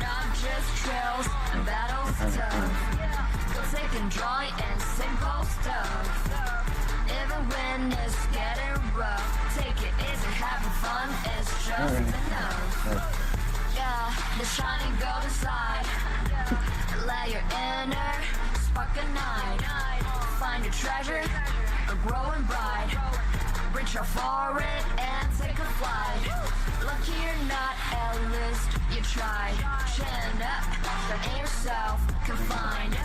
Not just trails and battles tough. Go take and joy and simple stuff. Even when it's getting rough, take it easy, having fun is just enough. Yeah, the shining golden side. Let your inner spark ignite. Find your treasure, growing bright. Reach out for it and take a flight. Lucky you're not, at least you tried. Chin up, and yourself confined.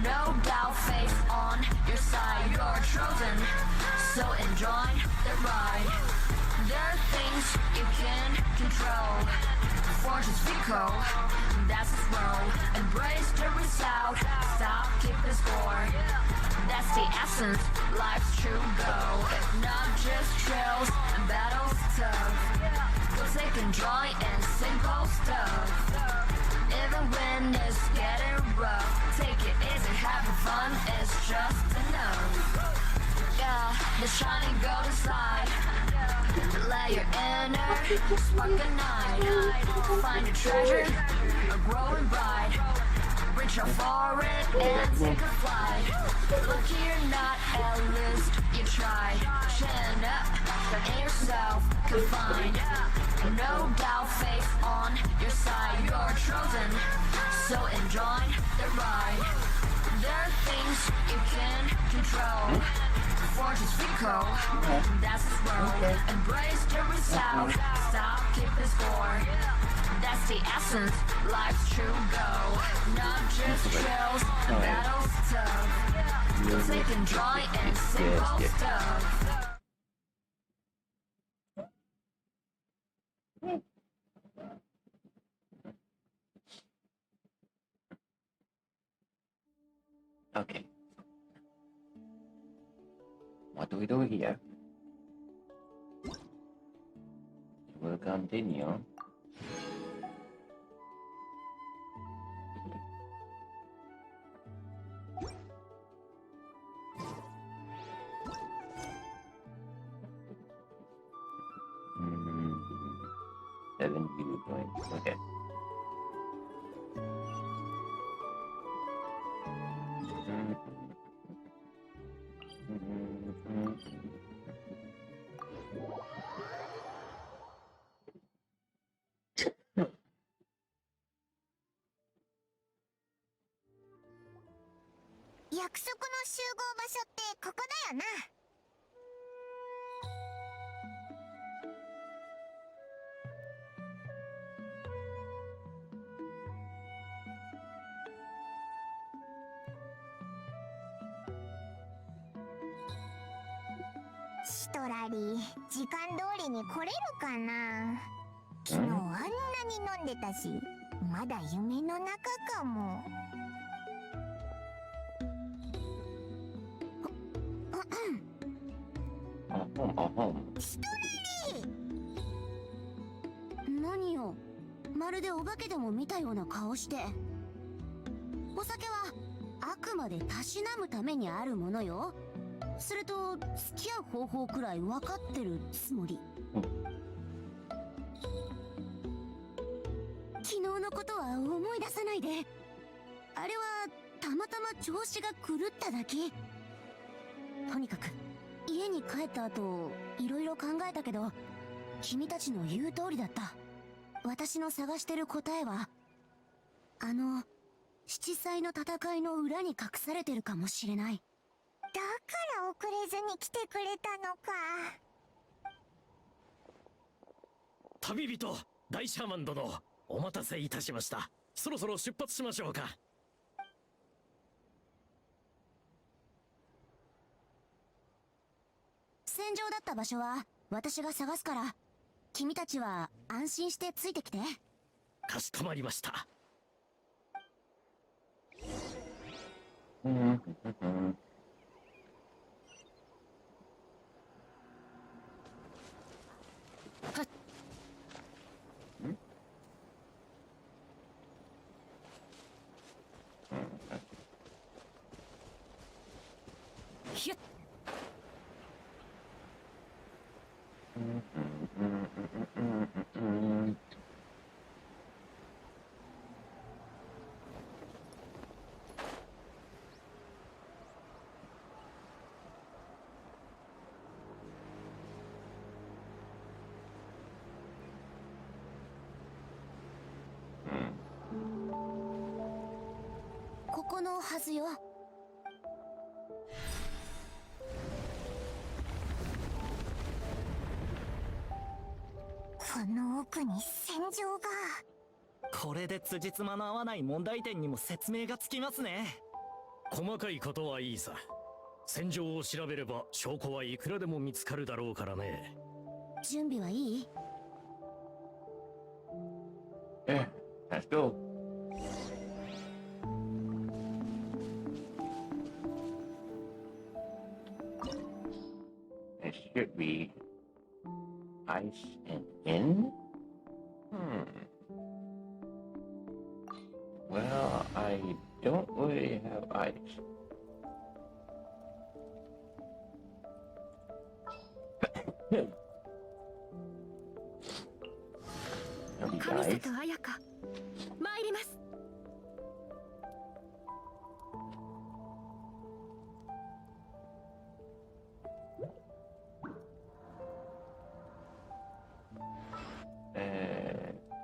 No doubt, face on your side. You're chosen, so enjoy the ride. There are things you can control. Fortune's fickle, that's its role. Embrace the result, stop keeping score. That's the essence, life's true goal. Not just trails and battles tough. Go take and joy and simple stuff. Even when it's getting rough, take it easy, having fun is just enough. Yeah, the shining golden side. Let your inner spark ignite. Find your treasure, growing bright. Reach out for it and take a flight. Lucky you're not, at least you tried. Chin up, and yourself confined. No doubt, face on your side. You're chosen, so enjoy the ride. There are things you can control. Fortune's fickle, that's its role. Embrace the result, stop keeping score. That's the essence, life's true goal. Not just trails, battles tough. You'll take and joy and simple stuff. Okay. What do we do here? We'll continue. Seven viewpoints. Okay.シトラリ、時間通りに来れるかな。昨日あんなに飲んでたし、まだ夢の中かも。シトラリー！何よ、まるでお化けでも見たような顔して。お酒はあくまでたしなむためにあるものよ。それと付き合う方法くらい分かってるつもり。昨日のことは思い出さないで。あれはたまたま調子が狂っただけ。とにかく家に帰った後いろいろ考えたけど、君たちの言う通りだった。私の探してる答えは七彩の戦いの裏に隠されてるかもしれない。だから遅れずに来てくれたのか。旅人大シャーマン殿、お待たせいたしました。そろそろ出発しましょうか。戦場だった場所は私が探すから、君たちは安心してついてきて。かしこまりました。ひゅっ。このはずよ。この奥に戦場が。これで辻褄の合わない問題点にも説明がつきますね。細かいことはいいさ。戦場を調べれば証拠はいくらでも見つかるだろうからね。準備はいい？ Yeah, let's go. It should be ice and in. Well, I don't really have ice. That'll be 神 ice. 里彩香、参ります。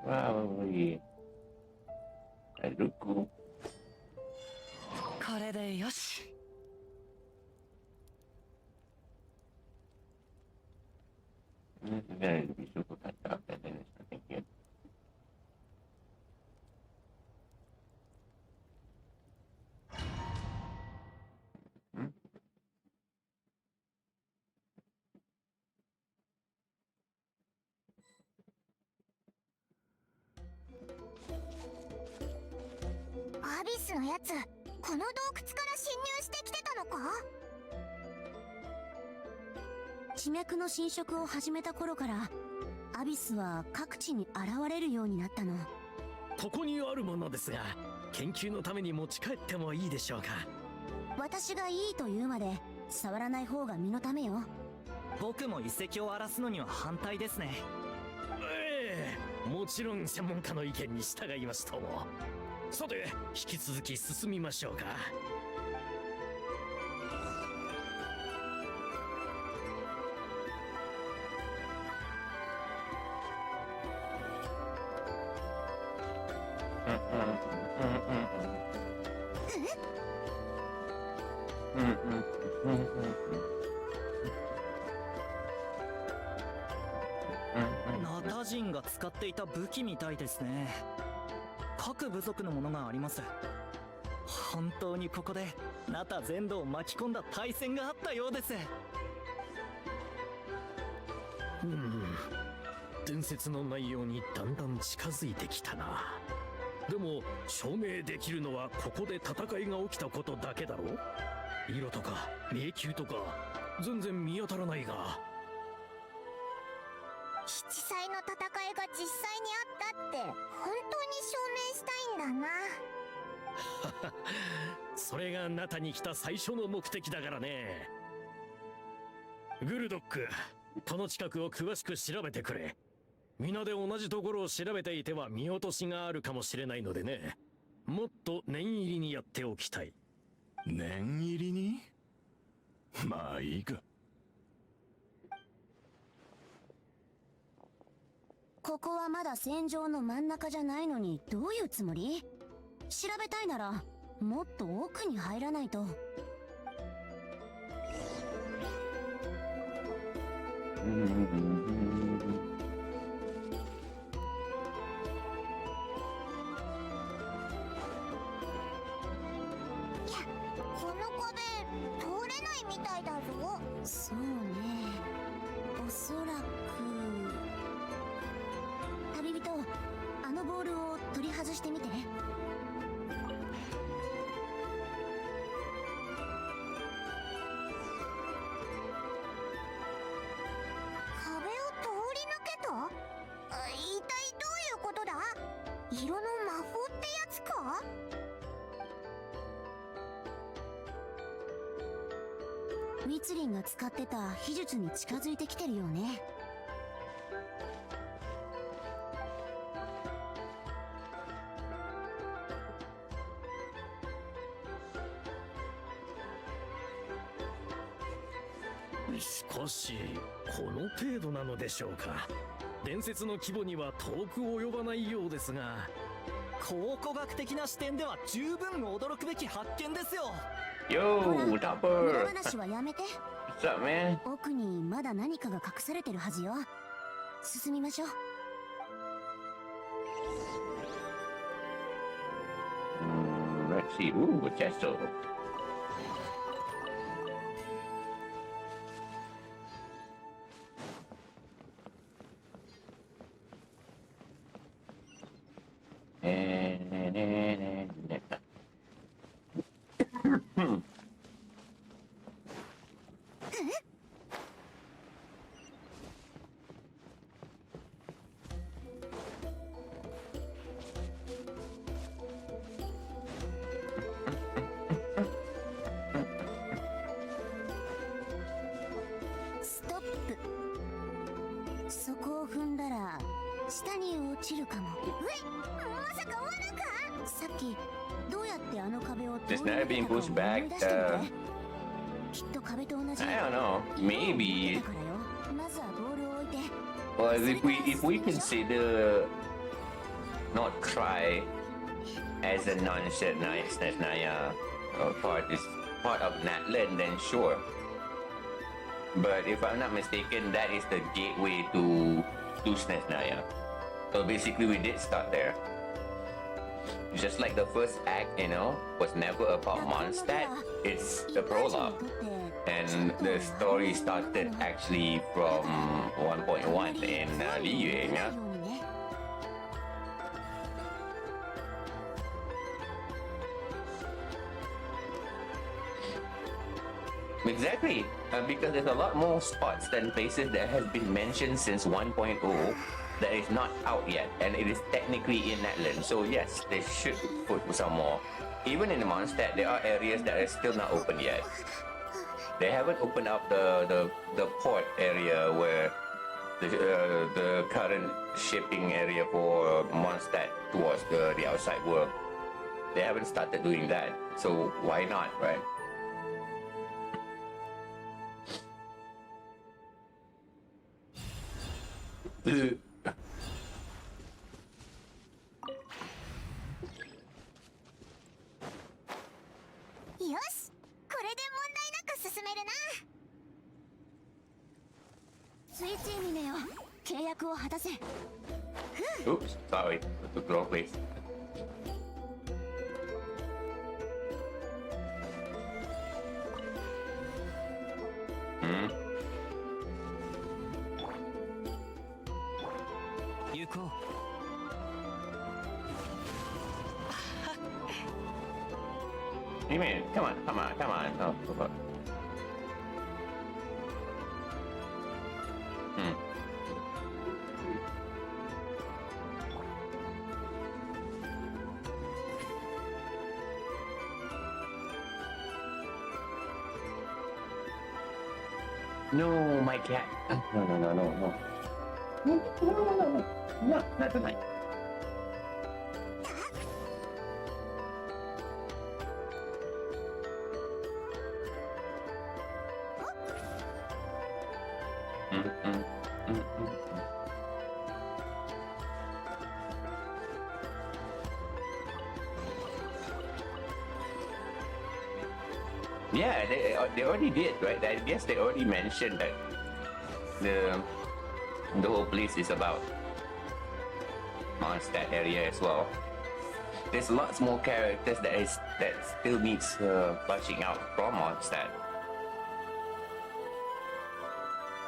Probably Luku. これでよし。This is going to be super fucked up, and then it's nothing good. Hmm? Abyss アビスのやつ、この洞窟から侵入してきてたのか？地脈の侵食を始めた頃からアビスは各地に現れるようになったの。ここにあるものですが、研究のために持ち帰ってもいいでしょうか。私がいいと言うまで触らない方が身のためよ。僕も遺跡を荒らすのには反対ですね。ええ、もちろん専門家の意見に従いますとも。さて、引き続き進みましょうか。ナタ人が使っていた武器みたいですね。各部族のものがあります。本当にここでナタ全土を巻き込んだ大戦があったようです。伝説の内容にだんだん近づいてきたな。でも証明できるのはここで戦いが起きたことだけだろ。色とか迷宮とか全然見当たらないが。七彩の戦いが実際にあったって本当に証明したいんだな。それがナタに来た最初の目的だからね。グルドック、この近くを詳しく調べてくれ。皆で同じところを調べていては見落としがあるかもしれないのでね。もっと念入りにやっておきたい。念入りに？まあいいか。ここはまだ戦場の真ん中じゃないのにどういうつもり？調べたいならもっと奥に入らないと。この壁通れないみたいだぞ。そうね、おそらく。旅人、あのボールを取り外してみて。壁を通り抜けた？一体どういうことだ？色の魔法ってやつか？ミツリンが使ってた秘術に近づいてきてるよね。しかしこの程度なのでしょうか。伝説の規模には遠く及ばないようですが、考古学的な視点では十分驚くべき発見ですよ。 Yo, 無駄 Topper! 話はやめて。 What's up, man? 奥にまだ何かが隠されてるはずよ。進みましょう。Let's see. Ooh, a chest.下に落ちるかも。まさか罠か。さっきどうやってあの壁を通り Just never 抜け being たかを pushed 思 back. い出してみて。きっと壁と同じ。 I don't know. 色を持って Maybe. たからよ。まずはボールを置いて。 Well, if we consider not try as a non-set nice that Naya part of Natland, then sure. But if I'm not mistaken, that is the gateway to SNES Naya. So basically, we did start there. Just like the first act, you know, was never about Mondstadt. It's the prologue. And the story started actually from 1.1 in Liyue, yeah? Exactly, because there's a lot more spots than places that has been mentioned since 1.0 that is not out yet, and it is technically in Natland. So yes, they should put some more. Even in the Mondstadt, there are areas that are still not open yet. They haven't opened up the port area where the current shipping area for Mondstadt towards the outside world. They haven't started doing that, so why not, right? Ugh. よし、これで問題なく進めるな。スイッチミネよ、契約を果たせ。 Oops, sorry, I took the wrong place. Hmm. 行こう。 You mean, come on. Oh, fuck. Hmm. No, my cat. No. No. Not tonight. Yeah, they already did, right? I guess they already mentioned that the whole place is about Mondstadt area as well. There's lots more characters that still needs fleshing out from Mondstadt.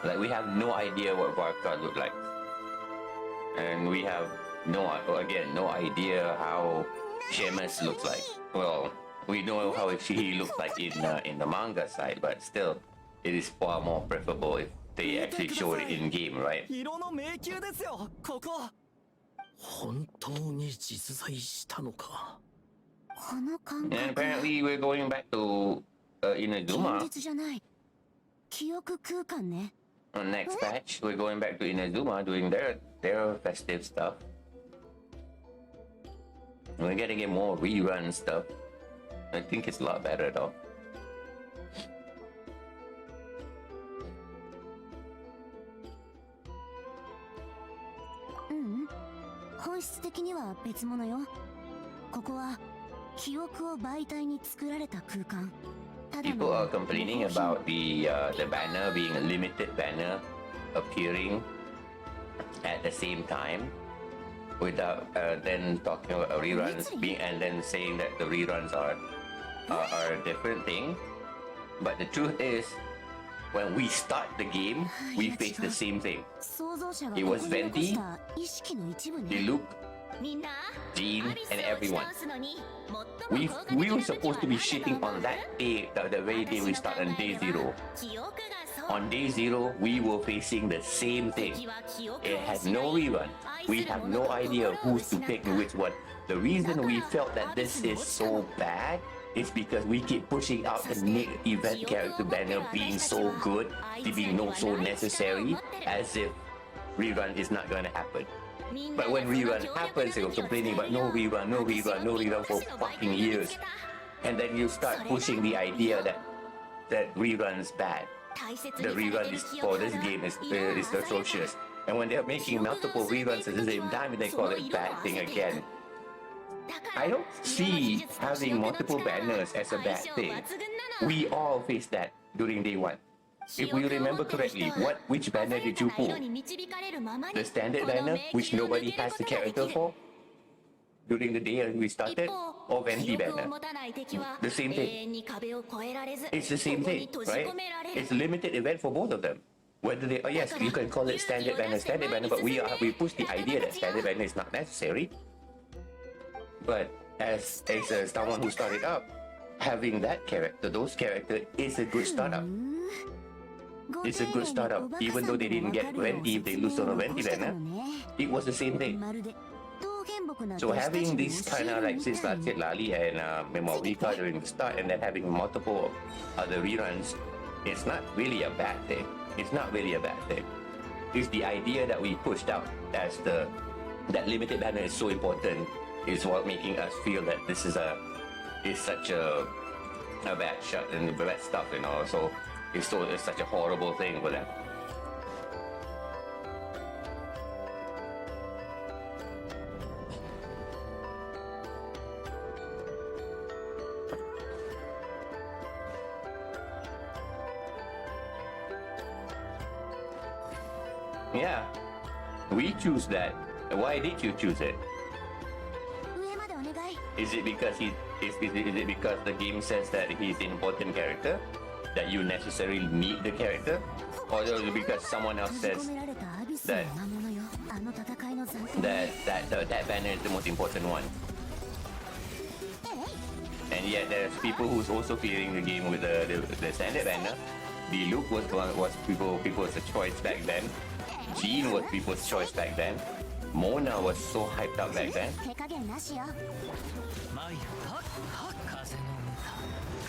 Like we have no idea what Varka looked like, and we have no idea how Sheamus looks like. Well, we know how he looks like in the manga side, but still, it is far more preferable if they actually show it in game, right? 色の迷宮ですよ、ここ。本当に実在したのか。この感 And 覚 apparently, we're going back to 現 Inazuma. 実じゃない。記憶空間ね。 On next patch, we're going back to Inazuma doing their festive stuff. We're getting get more rerun stuff. I think it's a lot better though. 本質的には別物よ。ここは記憶を媒体に作られた空間。ただ People の are complaining about the banner being a limited banner appearing at the same time without then talking about reruns being and then saying that the reruns are a different thing. But the truth is, when we start the game, we face the same thing. 創造者が It was ここに残 Venti, した意識の一部 The ね。 Luke, みんな Jean, アビス and を打ち everyone. 倒すのに最も We 効果的 we な were 武器は supposed to be 何だと shitting 思う on that day, the very day we start on day 0. 記憶がそう On day 0, we were facing the same thing. 敵は記憶を It had 失い no rerun. We have no idea who's to pick and which one. The reason we felt that this is so bad is because we keep pushing out the event character banner being so good, to being no so necessary, as if rerun is not gonna happen. But when rerun happens, you're complaining about no rerun, no rerun, no rerun for fucking years. And then you start pushing the idea that rerun's bad. The rerun is for this game is atrocious. And when they're making multiple reruns at the same time, they call it bad thing again. I don't see having multiple banners as a bad thing. We all faced that during day 1. If we remember correctly, which banner did you pull? The standard banner, which nobody has the character for? During the day we started? Or Venti banner? The same thing. It's the same thing, right? It's a limited event for both of them. Whether they, oh yes, you can call it standard banner, but we push the idea that standard banner is not necessary. But as someone who started up, having that character, those character is a good startup. It's a good startup. Even though they didn't get Venti, if they lose on a Venti banner, it was the same thing. So having this kind of like since Lali and Memorika during the start, and then having multiple other reruns, it's not really a bad thing. It's not really a bad thing. It's the idea that we pushed out as that limited banner is so important is what making us feel that this is such a bad shot and bad stuff, you know. So it's such a horrible thing for them. Yeah, we choose that. Why did you choose it? Is it because is it because the game says that he's an important character, that you necessarily need the character, or is it because someone else says that that banner is the most important one? And yet there's people who's also fearing the game with the standard banner. The Luke was people's choice back then. Jean was people's choice back then. Mona was so hyped up back then.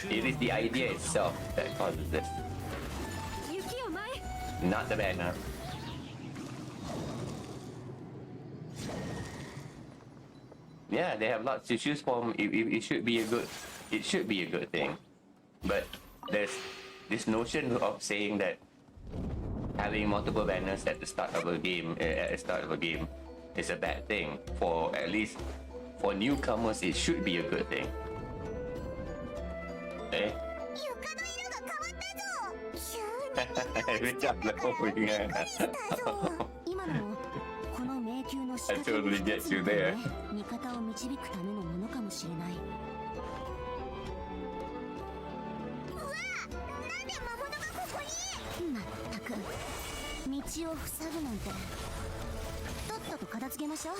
It is the idea itself that causes this, not the banner. Yeah, they have lots to choose from. It should be a good thing. But there's this notion of saying that having multiple banners at the start of a game is a bad thing. For at least for newcomers, it should be a good thing. Eh? I totally get you there. 味方を導くためのものかもしれない。うわ、なんで魔物がここに？まったく、道を塞ぐなんて。とっとと片付けましょう。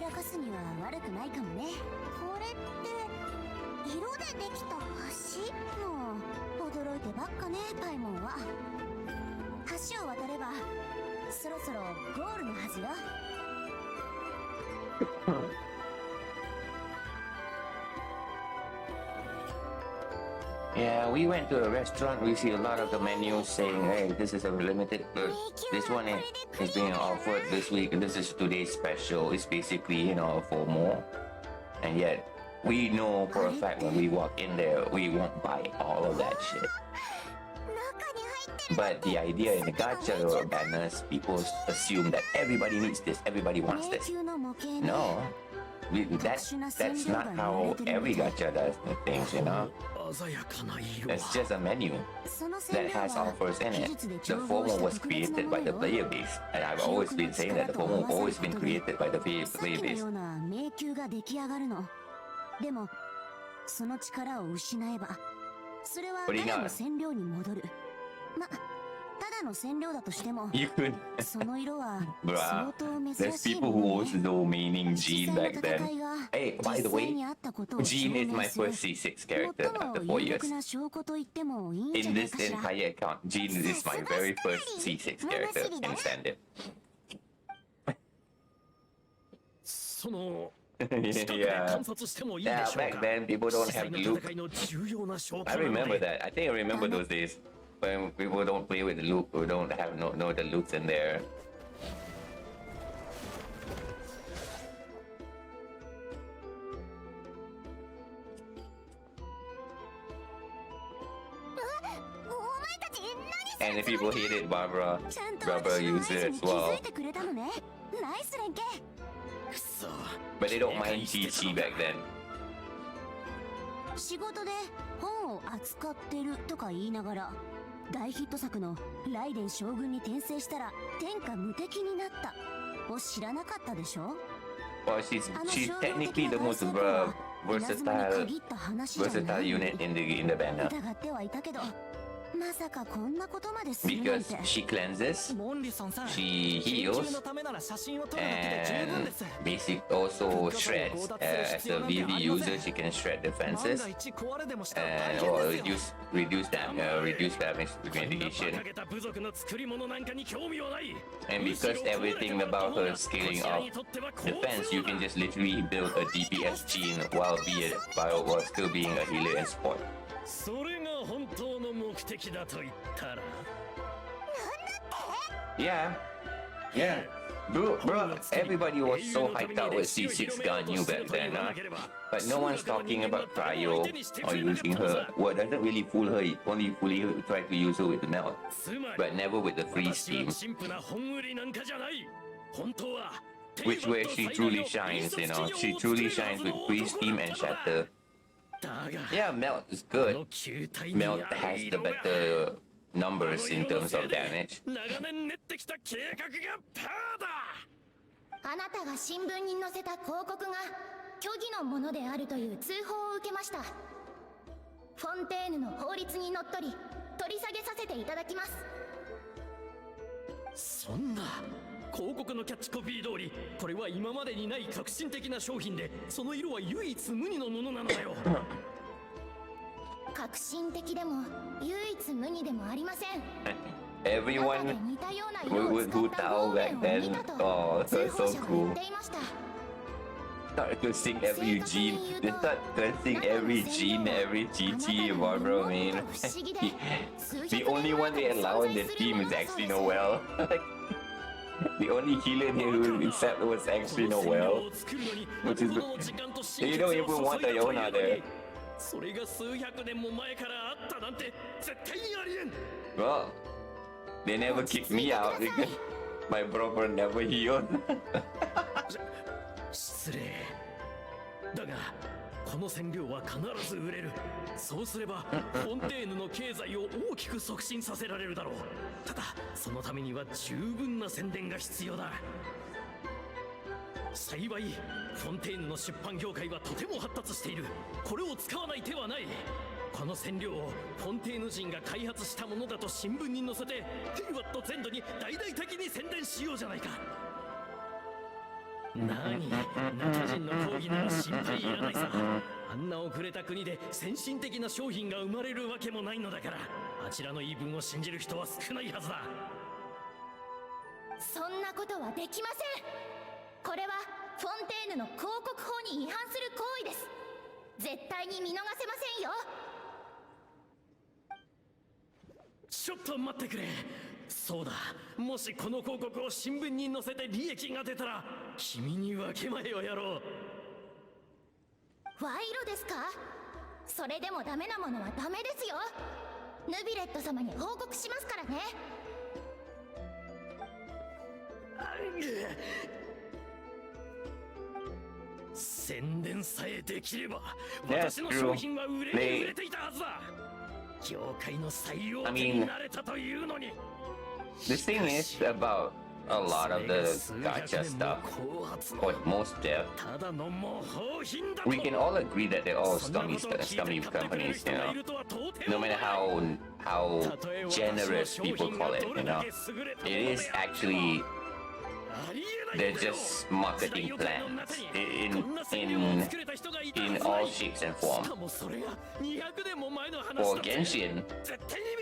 らかすには悪くないかもね。これって色でできた橋？もう驚いてばっかね、パイモンは。橋を渡ればそろそろゴールのはずよ。Yeah, we went to a restaurant. We see a lot of the menus saying, "Hey, this is a limited. This one is being offered this week, and this is today's special." It's basically, for more. And yet, we know for a fact when we walk in there, we won't buy all of that shit. But the idea in the gacha banners, people assume that everybody needs this, everybody wants this. No, that's not how every gacha does the things, It's just a menu that has offers in it. The FOMO was created by the player base, and I've always been saying that the FOMO always been created by the player base. 迷宮が出来上がるの。でもその力を失えばそれはただの染料に戻る。ま、ただの染料だとしても You could, その色は bruh. 相当珍 There's しい people も who の also ね。 know meaning Jean back then. Hey, by the 実際 way, にあったことを Jean is 証 my 明する first C6 character 最 after も 4有力 years. な証拠と言ってもいいんじゃ In ない this かしら。 entire account, Jean is my very first C6 character in standard. その Yeah. 観察してもいいで Yeah, しょう back か。 then people don't have 実際の loot. 戦いの重要な証拠 I なの remember で that. I think I remember those days when people don't play with the loot or don't have know the loots in there. And if people hated Barbara, ちゃんと Barbara 私の合 used 図 it に as 気づ well. いてくれたのね。ナイス連携。くそ But they don't mind Chi back then. 仕事で本を扱ってるとか言いながら大ヒット作のライデン将軍に転生したら天下無敵になったを知らなかったでしょ。 Well, she's technically the most versatile unit in the banner 疑ってはいたけどまさかこんなことまでするなん because て。 she cleanses, モンリさんさん she 研 heals, 究のためなら写真を撮るだけで十分 and です basic also shreds. As a VV user, she can shred 万 defenses が一壊れでもしたら大 and 変 or ですよ reduce damage to こんな馬 mitigation. 鹿げた部族の作り物なんかに興味はない。 And because everything about her scaling up defense, you can just literally build a DPS gene while still being a healer and support. それが本当の目的だと言ったら Yeah. Yeah. Bro, everybody was so hyped out with C6 Ganyu back then, but no one's talking about Cryo or using her. Well, doesn't really fool her, it only fully try to use her with the melt, つまり but never with the freeze 私は team, 陳腐な本売りなんかじゃない。本当は which where she truly shines, she truly shines with freeze team and shatter. だが Yeah, melt is この good. 球体に Melt あ has る the 色が better numbers in terms of damage. 長年練ってきた計画がパーだ。あなたが新聞に載せた広告が虚偽のものであるという通報を受けました。フォンテーヌの法律にのっとり取り下げさせていただきます。そんな広告のキャッチコピー通り、これは今までにない革新的な商品で、その色は唯一無二のものなのだよ。革新的でも唯一無二でもありません。 Everyone 中で似たような色を who 使った Tao 方面 back を then, 見たと oh, 通 that's 報 so 者は cool. 言っていました。 Start cursing every gene. They start cursing every gene, every GT, Barbara, man. The only one they allow in the team is actually Noel. The only healer they would accept was actually Noel. Which is you don't even want Iona there. それが数百年も前からあったなんて絶対にありえん。 Well, they never kicked me out because my brother never healed. 失礼だがこの染料は必ず売れる。そうすればフォンテーヌの経済を大きく促進させられるだろう。ただそのためには十分な宣伝が必要だ。幸いフォンテーヌの出版業界はとても発達している。これを使わない手はない。この染料をフォンテーヌ人が開発したものだと新聞に載せてヘイワット全土に大々的に宣伝しようじゃないか。何ナタ人の抗議なら心配いらないさ。あんな遅れた国で先進的な商品が生まれるわけもないのだから、あちらの言い分を信じる人は少ないはずだ。そんなことはできません。これはフォンテーヌの広告法に違反する行為です。絶対に見逃せませんよ。ちょっと待ってくれ。そうだ、もしこの広告を新聞に載せて利益が出たら君に分け前をやろう。賄賂ですか？それでもダメなものはダメですよ。ヌビレット様に報告しますからね。宣伝さえできれば That's 私の商品は売れていたはずだ。業界の最大手になれたというのに。The thing is about a lot of the gacha stuff, or most dev, we can all agree that they're all scummy companies, you know. No matter how generous people call it, you know. It is actually, they're just marketing plans in all shapes and forms. For Genshin,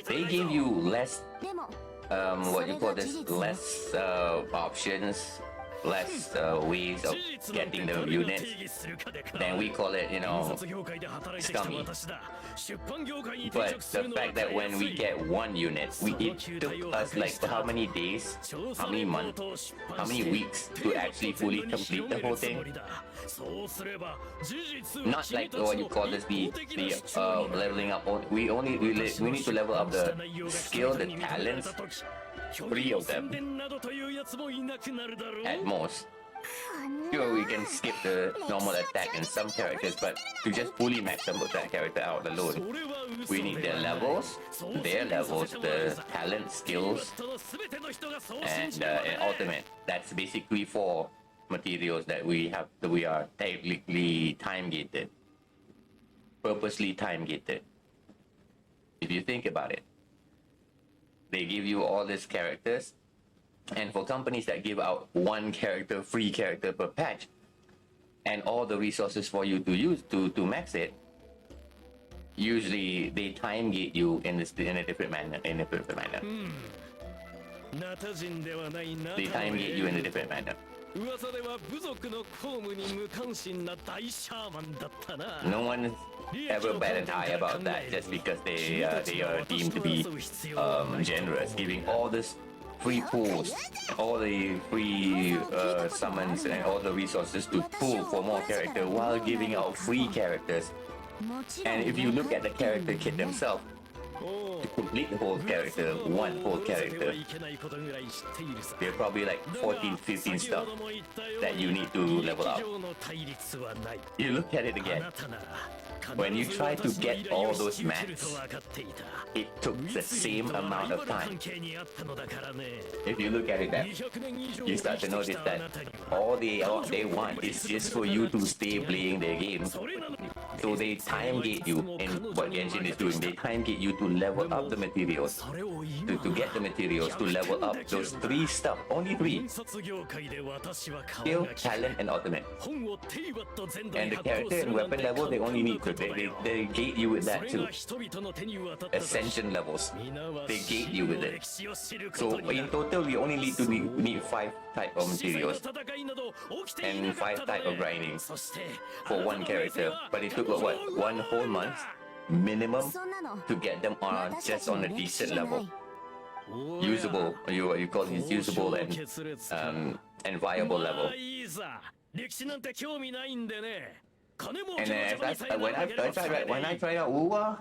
they give you less, でも what you call this, less options, less ways of getting the units. Then we call it, you know, scummy. But the fact that when we get one unit, it took us like how many days, how many months, how many weeks to actually fully complete the whole thing. Not like what you call this, the leveling up. We need to level up the skill, the talents, 3 of them at most. Sure, we can skip the normal attack in some characters, but to just fully max up that character out alone, we need their levels, the talent, skills, and ultimate. That's basically 4 materials that we are technically time gated, purposely time gated. If you think about it, they give you all these characters, and for companies that give out 1 character, free character per patch, and all the resources for you to use to max it, usually they time gate you in a different manner. They time gate you in a different manner. No one ever bat an eye about that just because they are deemed to be generous, giving all this free pools, all the free summons and all the resources to pull for more character while giving out free characters. And if you look at the character kit themselves, to complete the whole character, 1 whole character, there are probably like 14, 15 stuff that you need to level up. You look at it again. When you try to get all those mats, it took the same amount of time. If you look at it that, you start to notice that all they want is just for you to stay playing their game. So they time gate you in what Genshin is doing. They time gate you to level up the materials, to get the materials, to level up those 3 stuff, only 3. Skill, talent, and ultimate. And the character and weapon level, they only need to, they gate you with that too. Ascension levels, they gate you with it. So in total, we only need 5 type of materials and 5 type of grinding for 1 character. But it took what, 1 whole month minimum to get them on just on a decent level, usable. You call it usable and viable level. And when I tried out Uwa,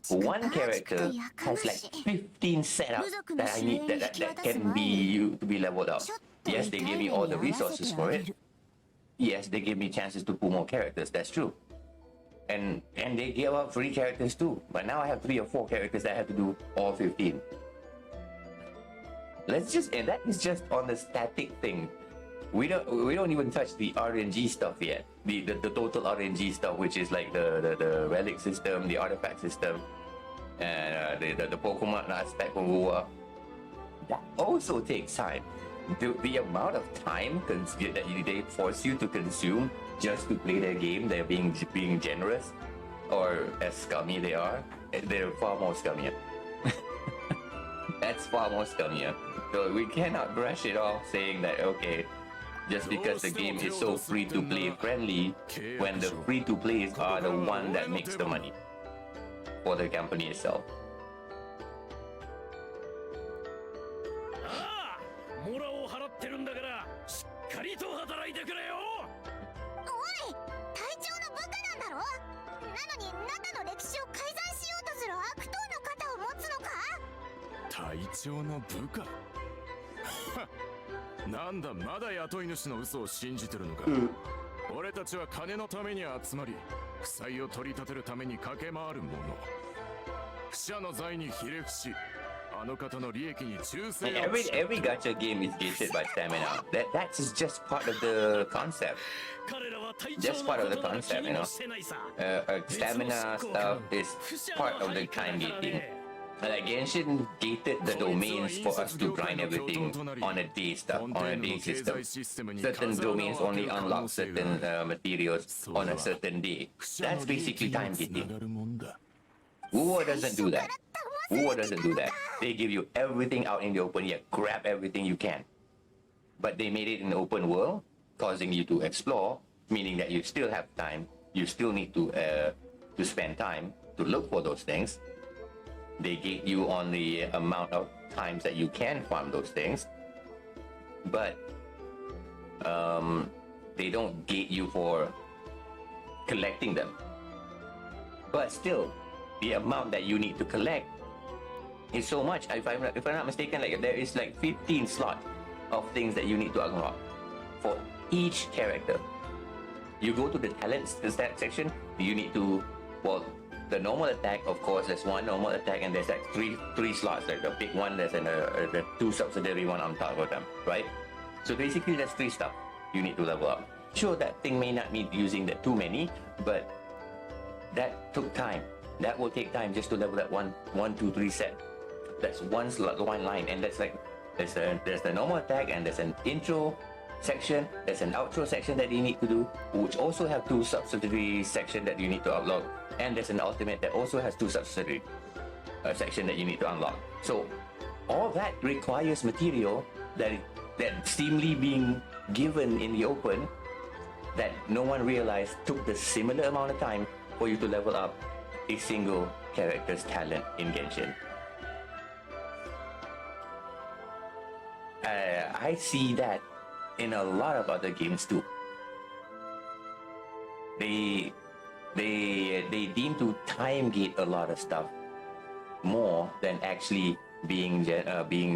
1 character has like 15 setups that I need that can be leveled up. Yes, they gave me all the resources for it. Yes, they gave me chances to pull more characters. That's true. And they gave out free characters too. But now I have 3 or 4 characters that I have to do all 15. And that is just on the static thing. We don't even touch the RNG stuff yet. The total RNG stuff, which is like the relic system, the artifact system, and the Pokemon aspect of Uwa. That also takes time. the amount of time that they force you to consume just to play their game, they're being generous, or as scummy they are, they're far more scummier. That's far more scummier. So we cannot brush it off saying that, okay, just because the game is so free-to-play friendly, when the free-to-plays are the one that makes the money for the company itself. ああ、モラを払ってるんだからしっかりと働いてくれよ。おい、隊長の部下なんだろ。なのにナタの歴史を改ざんしようとする悪党の肩を持つのか。隊長の部下なんだ、まだ雇い主の嘘を信じてるのか。俺たちは金のために集まり、負債を取り立てるために駆け回る者。不社の財にひれ伏し、あの方の利益に忠誠を。 Every gacha game is gated by stamina. That's just part of the concept. 彼らは隊 Just 長 part の of こ the となら concept, 気 you に know. もしてないさ。 Stamina stuff is part of the time gating. Like Genshin gated the domains for us to grind everything on a day stuff, on a day system. Certain domains only unlock certain materials on a certain day. That's basically time gating. War doesn't do that. War doesn't do that. They give you everything out in the open. Yeah, grab everything you can. But they made it in the open world, causing you to explore, meaning that you still have time. You still need to spend time to look for those things. They gate you on the amount of times that you can farm those things, but they don't gate you for collecting them. But still, the amount that you need to collect is so much. If I'm not mistaken, like there is like 15 slots of things that you need to unlock for each character. You go to the talent stat section, you need to, well, the normal attack, of course, there's one normal attack and there's like three slots, like the big one, there's the two subsidiary one on top of them, right? So basically there's 3 stuff you need to level up. Sure, that thing may not need using that too many, but that took time. That will take time just to level that 1, 2, 3 set. That's one slot, one line, and that's like there's the normal attack and there's an intro section, there's an outro section that you need to do, which also have 2 subsidiary section that you need to unlock, and there's an ultimate that also has 2 subsidiary section that you need to unlock. So all that requires material that seemingly being given in the open that no one realized took the similar amount of time for you to level up a single character's talent in Genshin. I see that in a lot of other games too. They deem to time gate a lot of stuff more than actually being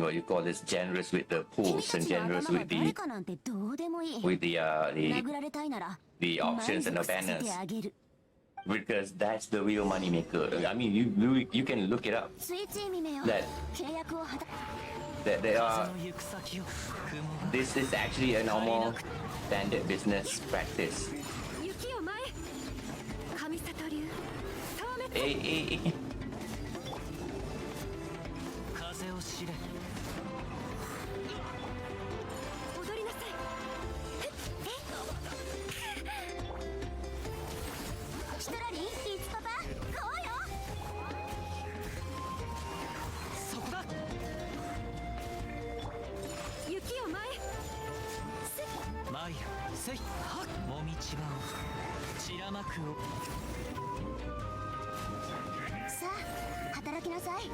what you call this, generous with the pools and generous with the options and the banners, because that's the real money maker. I mean, you can look it up that there are. This is actually a normal standard business practice. Hey. 風を知れ。踊りなさい。シトラリン、いつパパ、買おうよ。そこだ。雪よ前。マイせいはっもみちばを散らまくを。さあ、働きなさい。や。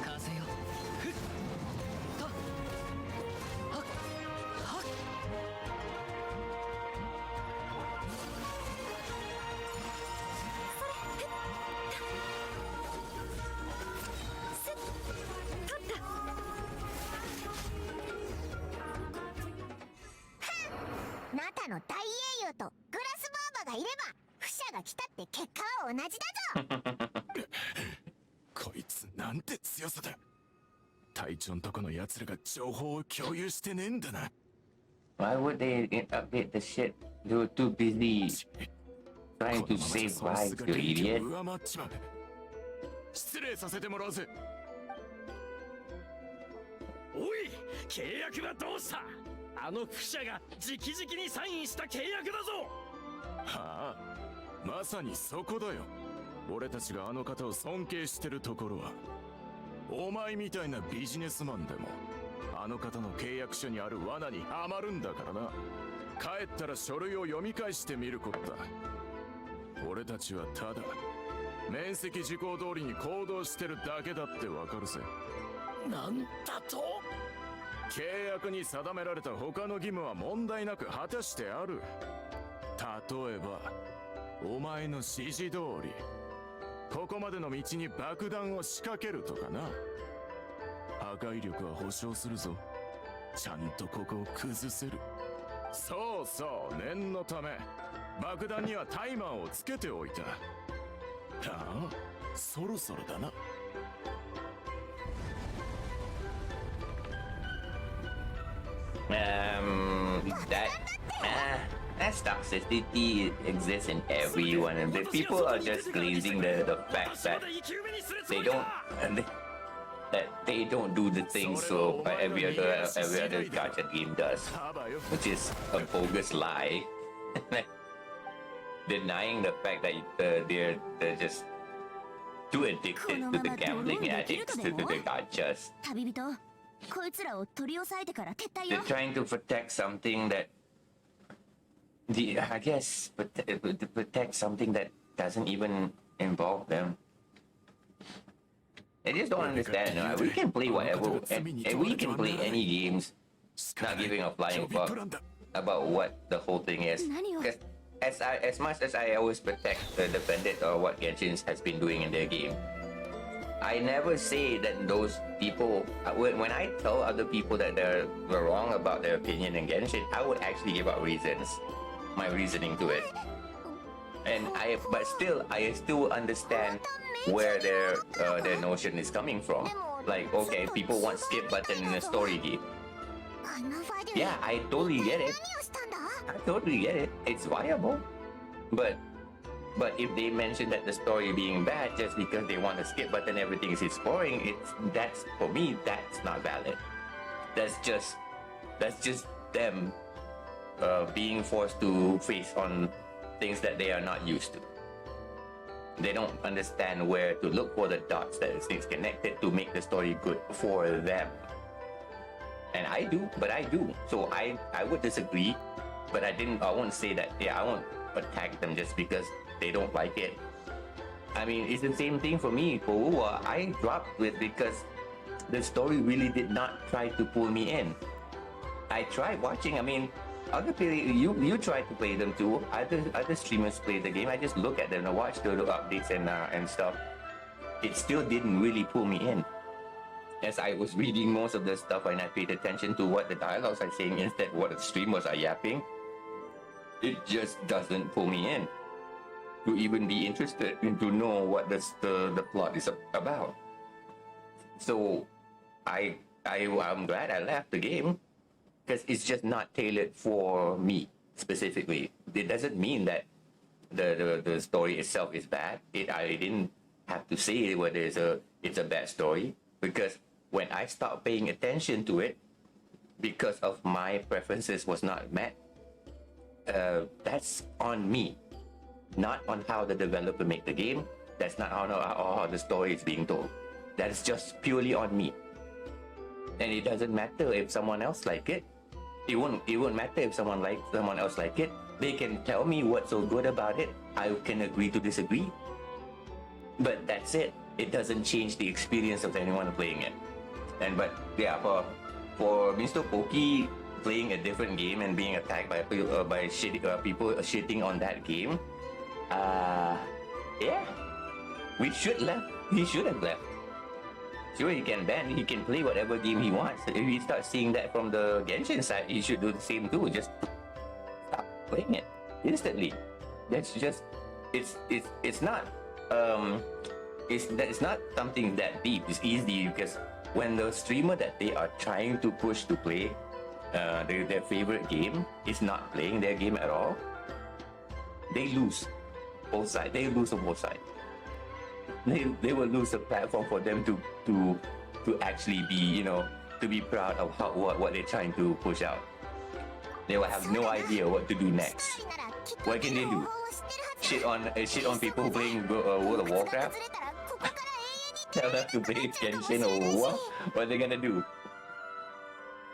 風よふっとはっはっナタの大英雄とグラスバーバがいれば不者が来たって結果は同じだぞ。こいつなんて強さだ。隊長んとこの奴らが情報を共有してねえんだな。Why would they update the shit? They were too busy trying to save lives, you idiot. 上回っちまう。失礼させてもらうぜ。おい、契約はどうした？あの副社が直々にサインした契約だぞ。はあ、まさにそこだよ。俺たちがあの方を尊敬してるところは、お前みたいなビジネスマンでもあの方の契約書にある罠にはまるんだからな。帰ったら書類を読み返してみることだ。俺たちはただ面積事項通りに行動してるだけだってわかるぜ。なんだと？契約に定められた他の義務は問題なく果たしてある。例えばお前の指示通りここまでの道に爆弾を仕掛けるとかな。破壊力は保証するぞ。ちゃんとここを崩せる。そうそう、念のため爆弾にはタイマーをつけておいた。ああ、そろそろだな。That toxicity exists in everyone, and the people are just glazing the fact that they don't they don't do the things so every other gacha game does, which is a bogus lie, denying the fact that they're just too addicted to the gambling addicts to the gachas. 旅人、こいつらを取り押さえてから撤退 They're よ。 trying to protect something that I guess protect something that doesn't even involve them. I just don't understand. We can play whatever, and we can play any games, not giving a flying fuck about what the whole thing is. Because as much as I always protect defend it or what Genshin has been doing in their game, I never say that those people. When I tell other people that they're wrong about their opinion in Genshin, I would actually give out reasons, my reasoning to it. But still, I still understand where their notion is coming from. Like, okay, people want skip button in a story game. あんなファイル Yeah, I totally get it. 何をしたんだ？ I totally get it. It's viable. But if they mention that the story being bad just because they want to skip button everything is boring, that's for me, that's not valid. That's just them being forced to face on things that they are not used to. They don't understand where to look for the dots that is connected to make the story good for them. And I do. So I would disagree, but I won't say that. Yeah, I won't attack them just because they don't like it. I mean, it's the same thing for me. For Uwa, I dropped it because the story really did not try to pull me in. I tried watching. I mean, other people, you tried to play them too. Other streamers play the game. I just look at them and watch the updates and stuff. It still didn't really pull me in. As I was reading most of the stuff and I paid attention to what the dialogues are saying instead what the streamers are yapping, it just doesn't pull me in to even be interested and to know what the plot is about. So I'm glad I left the game because it's just not tailored for me specifically. It doesn't mean that the story itself is bad. I didn't have to say whether it's a bad story, because when I stopped paying attention to it because of my preferences was not met, that's on me, not on how the developer make the game. That's not how the story is being told. That's just purely on me. And it doesn't matter if someone else like it. It won't matter if someone else like it. They can tell me what's so good about it. I can agree to disagree. But that's it. It doesn't change the experience of anyone playing it. But yeah, for Mr. Poki playing a different game and being attacked by people shitting on that game, yeah, he should have left. Sure, he can ban, he can play whatever game he wants. If he starts seeing that from the Genshin side, he should do the same too. Just stop playing it instantly. That's just it's not something that deep. It's easy because when the streamer that they are trying to push to play their favorite game is not playing their game at all, they lose both sides. They lose on both sides. They will lose the platform for them to actually be to be proud of what they're trying to push out. They will have no idea what to do next. What can they do? Shit on people who playing World of Warcraft? Tell them to play Genshin or what? What are they gonna do?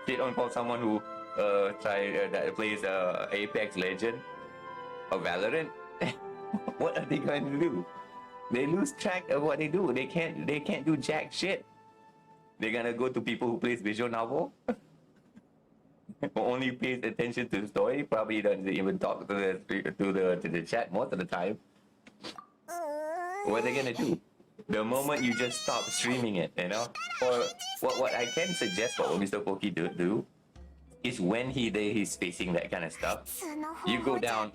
Shit on for someone who that plays Apex Legend or Valorant? What are they going to do? They lose track of what they do. They can't do jack shit. They're gonna go to people who plays visual novel, who only pays attention to the story. Probably doesn't even talk to the chat most of the time. What are they gonna do? The moment you just stop streaming it, you know? Or what I can suggest what Mr. Poki do is when he's facing that kind of stuff, you go down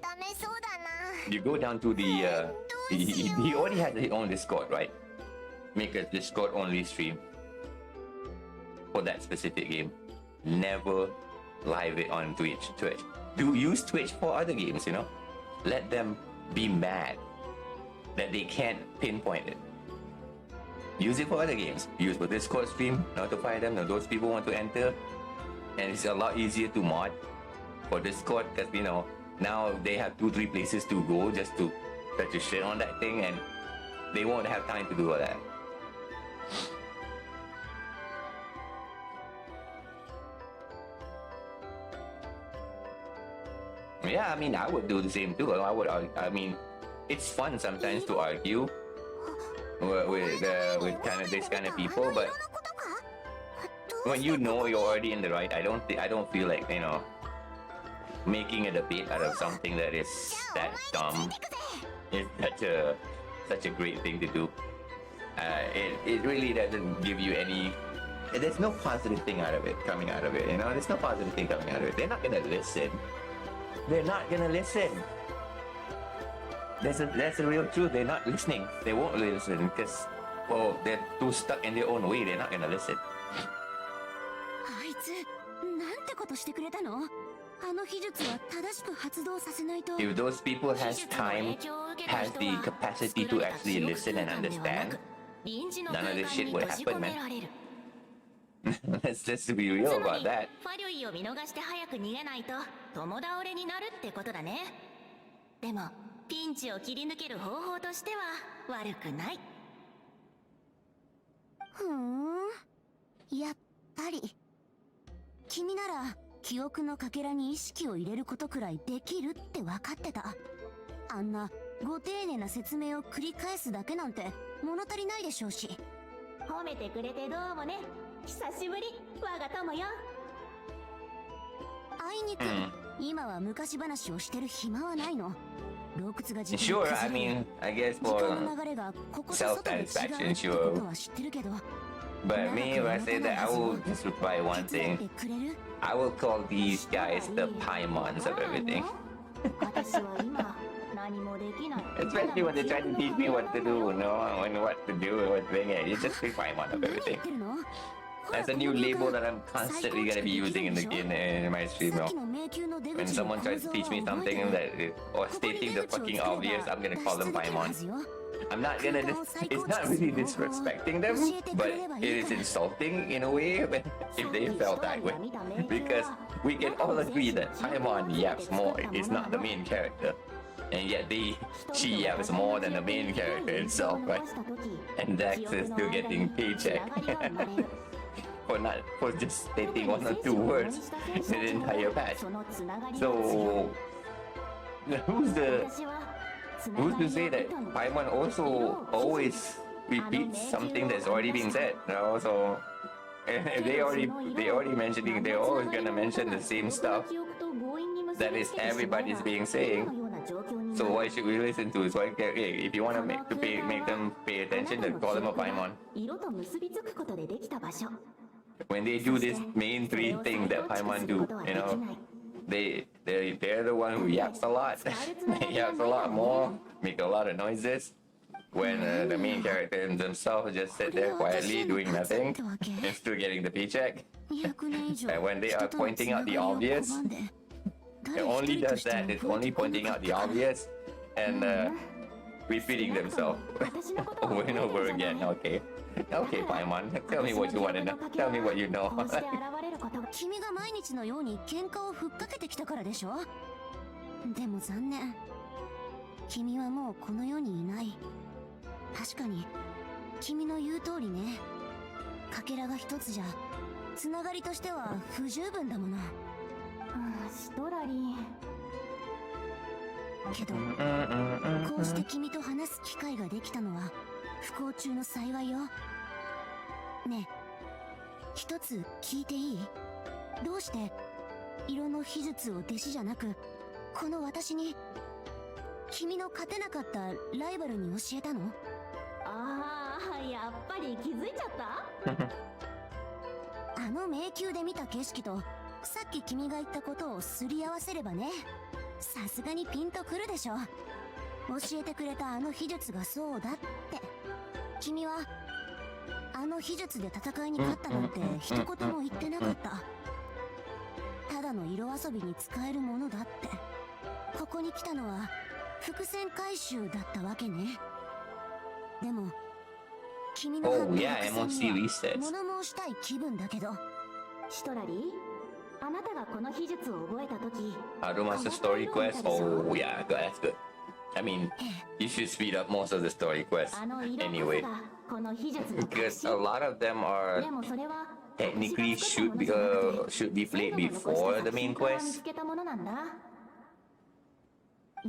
to the he already has his own Discord, right? Make a Discord only stream for that specific game. Never live it on Twitch. Do use Twitch for other games, you know? Let them be mad that they can't pinpoint it. Use it for other games. Use for Discord stream, notify them that those people want to enter. And it's a lot easier to mod for Discord because, you know, now they have 2-3 places to go just to touch a shit on that thing, and they won't have time to do all that. Yeah, I mean, I would do the same too. I mean, it's fun sometimes to argue with this kind of people, but when you know you're already in the right, I don't feel like, you know, making a debate out of something that is that dumb is such a great thing to do. It really doesn't give you any. There's no positive thing coming out of it. You know, there's no positive thing coming out of it. They're not gonna listen. They're not gonna listen. That's the real truth. They're not listening. They won't listen because, well, they're too stuck in their own way. They're not gonna listen. あいつなんてことしてくれたの？あの秘術は正しく発動させないと。 If those people has time, has the capacity to actually listen and understand, none of this shit would happen, man. Let's be real about that. ファリョイを見逃して早く逃げないと共倒れになるってことだね。でもピンチを切り抜ける方法としては悪くない。ふーん、やっぱり君なら記憶のかけらに意識を入れることくらいできるって分かってた。あんなご丁寧な説明を繰り返すだけなんて物足りないでしょうし。褒めてくれてどうもね。久しぶり、我が友よ。あいにく、今は昔話をしてる暇はないの。洞窟が自分 Sure, I mean, I guess for self-satisfaction, sure. But me, if I say that, I will just reply one thing. I will call these guys the Paimons of everything. Especially when they try to teach me what to do, you know, and what to do and what thing. You just be Paimon of everything. That's a new label that I'm constantly gonna be using in my stream now. When someone tries to teach me something or stating the fucking obvious, I'm gonna call them Paimon. I'm not gonna. It's not really disrespecting them, but it is insulting in a way if they felt that way. Because we can all agree that Paimon yaps more. It's not the main character, and yet she yaps more than the main character itself, right? And Dax is still getting paycheck. For just stating 1 or 2 words in the entire patch. So who's to say that Paimon also always repeats something that's already being said? You know? So they already mentioning, they're always gonna mention the same stuff that is everybody's being saying. So why should we listen to it? So if you want to make them pay attention, then call them a Paimon. When they do this main 3 thing that Paimon do, you know, they're the one who yaps a lot. They yaps a lot more, make a lot of noises. When the main character themselves just sit there quietly doing nothing and still getting the paycheck. And when they are pointing out the obvious, it only does that. It's only pointing out the obvious, and repeating themselves over and over again. Okay. Okay, Paimon. Tell me what you want to know. Tell me what you know. こうして現れることが君が毎日のように喧嘩をふっかけてきたからでしょ。でも残念、君はもうこの世にいない。確かに君の言う通りね、かけらが一つじゃつながりとしては不十分だもの。シトラリけどこうして君と話す機会ができたのは不幸中の幸いよ。ねえ、一つ聞いていい？どうして色の秘術を弟子じゃなくこの私に君の勝てなかったライバルに教えたの？ああ、やっぱり気づいちゃった？あの迷宮で見た景色とさっき君が言ったことをすり合わせればね、さすがにピンとくるでしょ。教えてくれたあの秘術がそうだって。君はあの秘術で戦いに勝ったなんて一言も言ってなかった。ただの色遊びに使えるものだって。ここに来たのは伏線回収だったわけね。でも君の Oh yeah, MOC 物 resets. 申したい気分だけど。シトラリー、あなたがこの秘術を覚えたとき、 How to master story quest? Oh yeah, that's good. I mean, you should speed up most of the story quests あの色こ anyway, そがこの秘術の核 because 心。 a lot of them are でもそれは technically 私が作ったものじゃなくて should be played 先祖の残 before した the main 作品から見 quest. つけたものなんだ。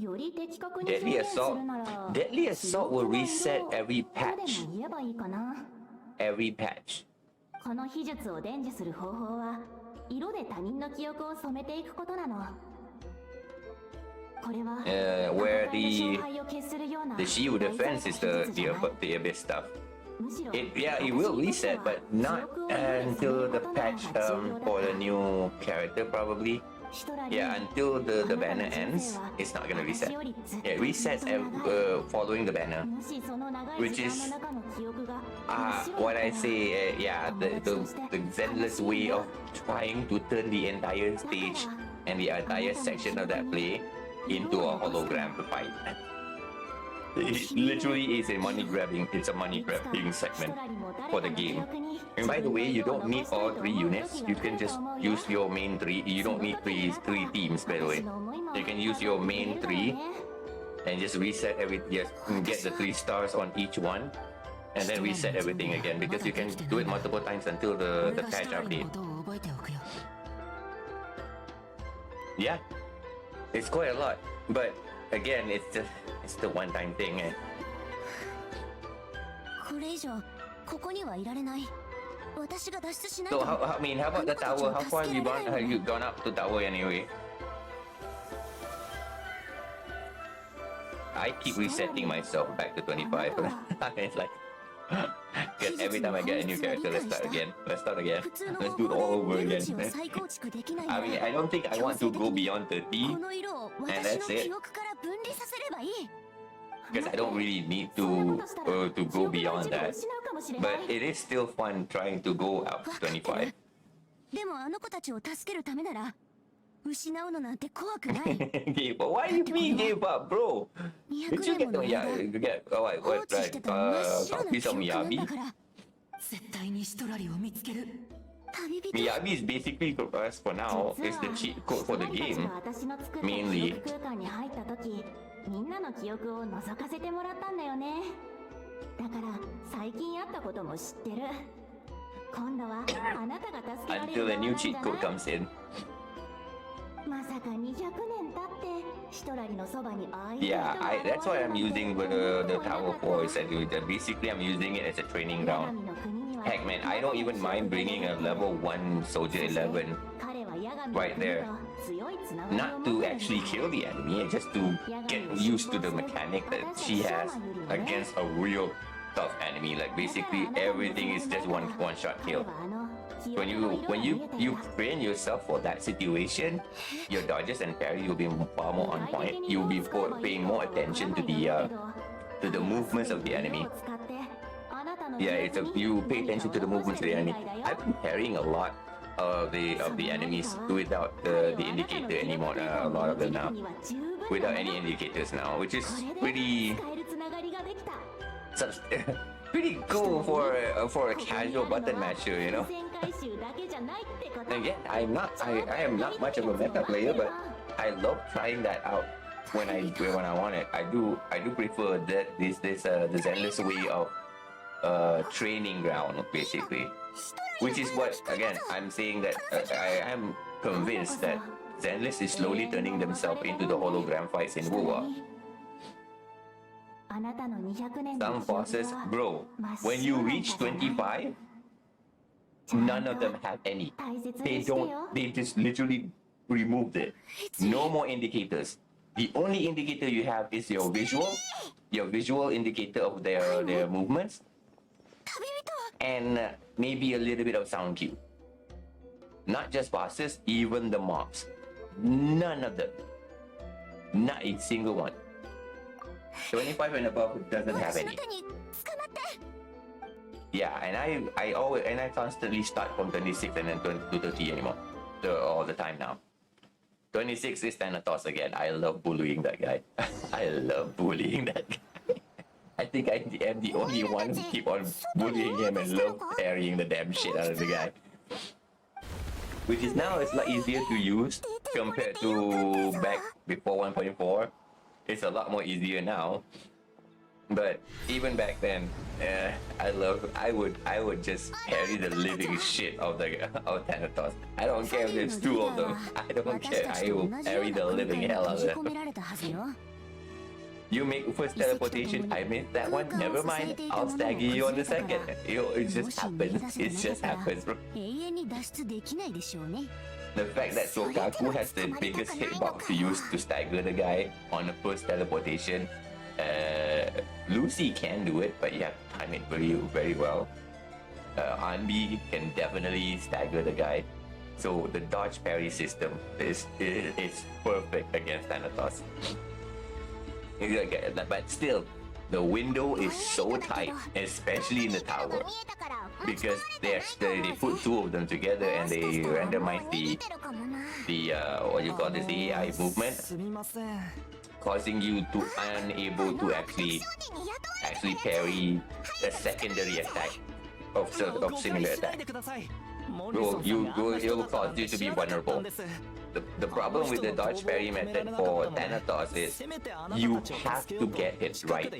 より的確に Deadly 表現す Assault. るなら Deadly Assault will reset every ここで patch. も言えばいいかな。 Every patch. この秘術を伝授する方法は色で他人の記憶を染めていくことなの。これは where 戦いの the 勝敗を決するような the shield 大それ defense た is 秘術じゃない。 the abyss stuff. むしろ Yeah, it will reset, but not until the patch for the new character probably. シトラリー、 Yeah, until the banner ends, it's not gonna reset. Yeah, it resets following the banner. もしその長い Which 時 is 間の中の記憶が what I say, yeah, the zenless way of trying to turn the entire stage and the entire section of that play into a hologram fight. It literally is a money grabbing. It's a money grabbing segment for the game. And by the way, you don't need all 3 units. You can just use your main 3. You don't need three teams, by the way. You can use your main 3 and just reset just get the 3 stars on each one, and then reset everything again, because you can do it multiple times until the patch update. Yeah, it's quite a lot, but again, it's the one-time thing. これ以上ここにはいられない。私が脱出しない So と。 I mean, how about the tower? How far have you gone up to tower anyway? I keep resetting myself back to 25. It's like, because every time I get a new character, let's start again. Let's start again. 普通の Let's 方 do it 法 all で over 出 again. 口を再構築できないな I ら mean, I don't think I want to go beyond 30, この色を And 私 that's の it. 記憶から分離させればいい。 because I don't really need to go beyond that. But it is still fun trying to go up to 25. でもあの子たちを助けるためなら失うのなんて怖くない。 Gave up. Why you mean gave up, bro? Did 200 you 年 get も the の yeah? 間 You get what 放置してた真っ白な copy 記 of 憶なん Miyabi? だから。絶対にシトラリを見つける。旅人 Miyabi is basically, as for now, is the cheat code for the game. Mainly. 空間に入った時、みんなの記憶を覗かせてもらったんだよね。だから最近あったことも知ってる。今度はあなたが助けられる Until the 側 new なんじ cheat ゃ code ない？ comes in. まさか200年経ってシトラリのそばにああいう人 Yeah, が that's what I'm 現れる using なん with て the tower for. Is that basically I'm using it as a training 女 ground. 神の国には Heck, man, I don't even mind bringing a level 1 soldier 11彼はヤガミの right 国 there. と強いつながりを Not 持 to ってるんだ。 actually kill the enemy, just to get used to the mechanic that she has against a real tough enemy. Like basically everything is just one shot kill. 彼はあの記 When 憶の you 色が when 見 you えて you る。 train yourself for that situation, your dodges and parry will be far more on point. You'll be paying more attention to the movements of the enemy. Yeah, you pay attention to the movements of the enemy. I've been parrying a lot of the enemies without the indicator anymore. A lot of them now, without any indicators now, which is pretty Subs- pretty cool for a casual button masher, you know. Again, I am not much of a meta player, but I love trying that out when I want it. I do prefer that the Zenless way of training ground basically, which is what again I'm saying that I am convinced that Zenless is slowly turning themselves into the hologram fights in WoW. Some bosses, bro, when you reach 25, none of them have any. They just literally removed it. No more indicators. The only indicator you have is your visual indicator of their movements, and maybe a little bit of sound cue. Not just bosses, even the mobs. None of them. Not a single one. 25 and above doesn't have any. Yeah, and I constantly start from 26 and then to 30 anymore. All the time now. 26 is Thanatos again. I love bullying that guy. I love bullying that guy. I think I am the only one who keep on bullying him and love parrying the damn shit out of the guy. Which is now it's a lot easier to use compared to back before 1.4. It's a lot more easier now. But even back then, I would just parry the living shit of Thanatos. I don't care if there's two of them. I don't care. I will parry the living hell out of them. You make first teleportation, I missed that one. Never mind. I'll stagger you on the second. It just happens. It just happens, bro. The fact that Shokaku has the biggest hitbox to use to stagger the guy on the first teleportation. Lucy can do it, but you have to time it very, very well. Hanbi can definitely stagger the guy. So the dodge parry system is perfect against Thanatos. But still, the window is so tight, especially in the tower, because they put two of them together and they randomize the what you call this, the AI movement, causing you to unable to actually parry a secondary attack of similar attack. It will cause you to be vulnerable. The problem with the dodge parry method for Thanatos is you have to get it right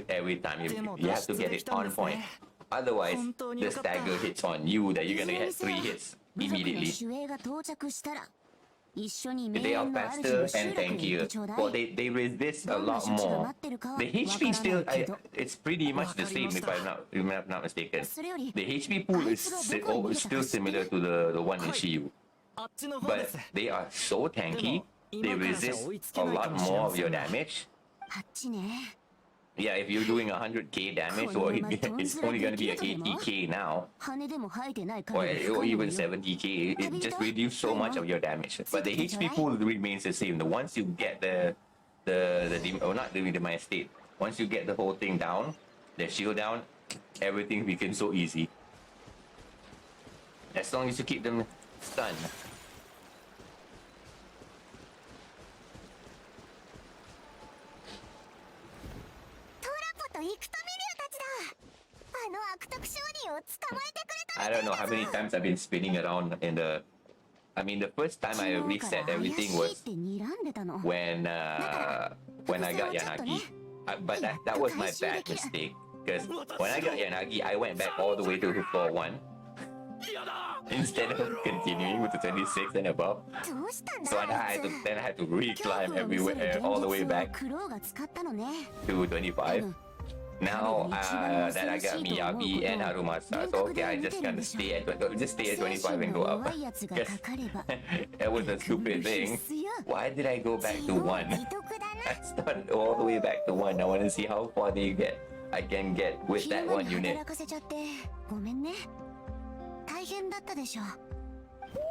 every time. You have to get it on point. Otherwise, the stagger hits on you that you're gonna get 3 hits immediately. They are faster and tankier. Well, they resist a lot more. The HP still, it's pretty much the same if I'm not mistaken. The HP pool is still similar to the one in Shiyu. But they are so tanky, they resist a lot more of your damage. Yeah, if you're doing 100k damage, or it's only going to be an 80k now, or even 70k, it just reduces so much of your damage. But the HP pool remains the same. Once you get not the demise state, once you get the whole thing down, the shield down, everything becomes so easy. As long as you keep them stunned. I don't know how many times I've been spinning around in the... I mean, the first time I reset everything was when I got Yanagi. But that was my bad mistake. Because when I got Yanagi, I went back all the way to floor 1. Instead of continuing with the 26 and above. So I had to re-climb everywhere, all the way back to 25. Now that I got Miyabi and Harumasa, so okay, I just gotta stay at 25 and go up. That was a stupid thing. Why did I go back to 1? I started all the way back to 1. I want to see how far I can get with that one unit.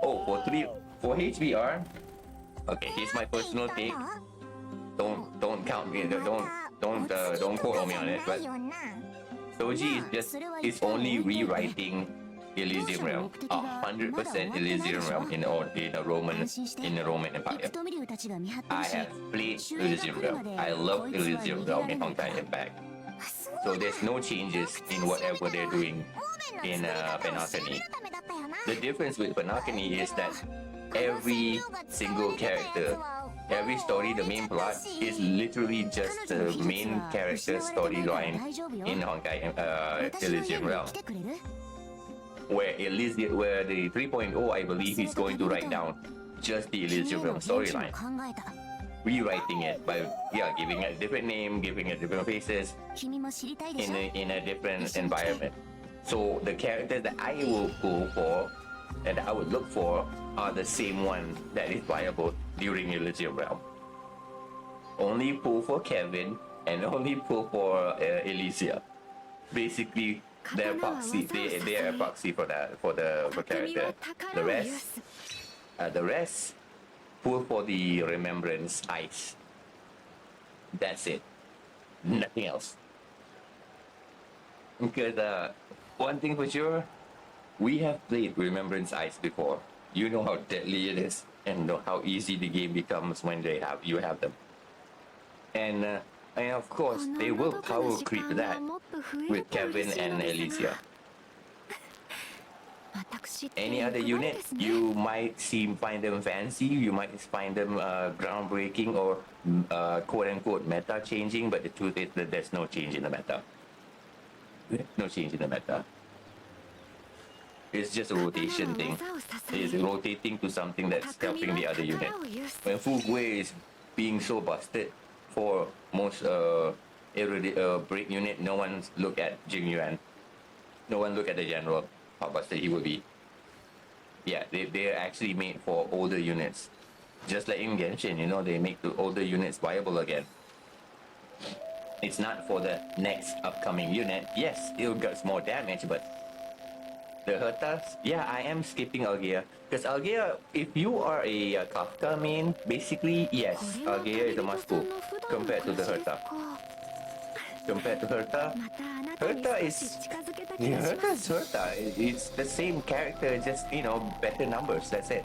Oh, for HBR. Okay, here's my personal take. Don't count me. Don't quote on me on it. But Soji is only rewriting Elysium Realm, 100% Elysium Realm in the Roman Empire. I have played Elysium Realm. I love Elysium Realm in Honkai Impact. So there's no changes in whatever they're doing in Penacony. The difference with Penacony is that every single character, every story, the main plot is literally just the main character storyline in Honkai Elysium Realm. Where the 3.0, I believe, is going to write down just the Elysium Realm storyline, rewriting it by giving it a different name, giving it different faces in a different environment. So the characters that I will pull for and I would look for are the same one that is viable during Elysium Realm. Only pull for Kevin and only pull for Elysia. Basically, they're proxy. They're a proxy for that for character. The rest pull for the Remembrance Ice. That's it. Nothing else. Because one thing for sure, we have played Remembrance Ice before. You know how deadly it is, and know how easy the game becomes when you have them. And of course, they will power creep that with Kevin and Elysia. Any other unit, you might find them fancy, you might find them groundbreaking or quote-unquote meta changing, but the truth is that there's no change in the meta. No change in the meta. It's just a rotation thing. It's rotating to something that's helping the other unit. When Fugui is being so busted for most break unit, no one look at Jing Yuan. No one look at the general, how busted he would be. Yeah, they're actually made for older units. Just like in Genshin, you know, they make the older units viable again. It's not for the next upcoming unit. Yes, it gets more damage, but the Hertas, yeah, I am skipping Algea. Because Algea, if you are a Kafka main, basically, yes, Algea is a must pull compared to the Herta. Compared to Herta, Herta is Herta. It's the same character, just, you know, better numbers, that's it.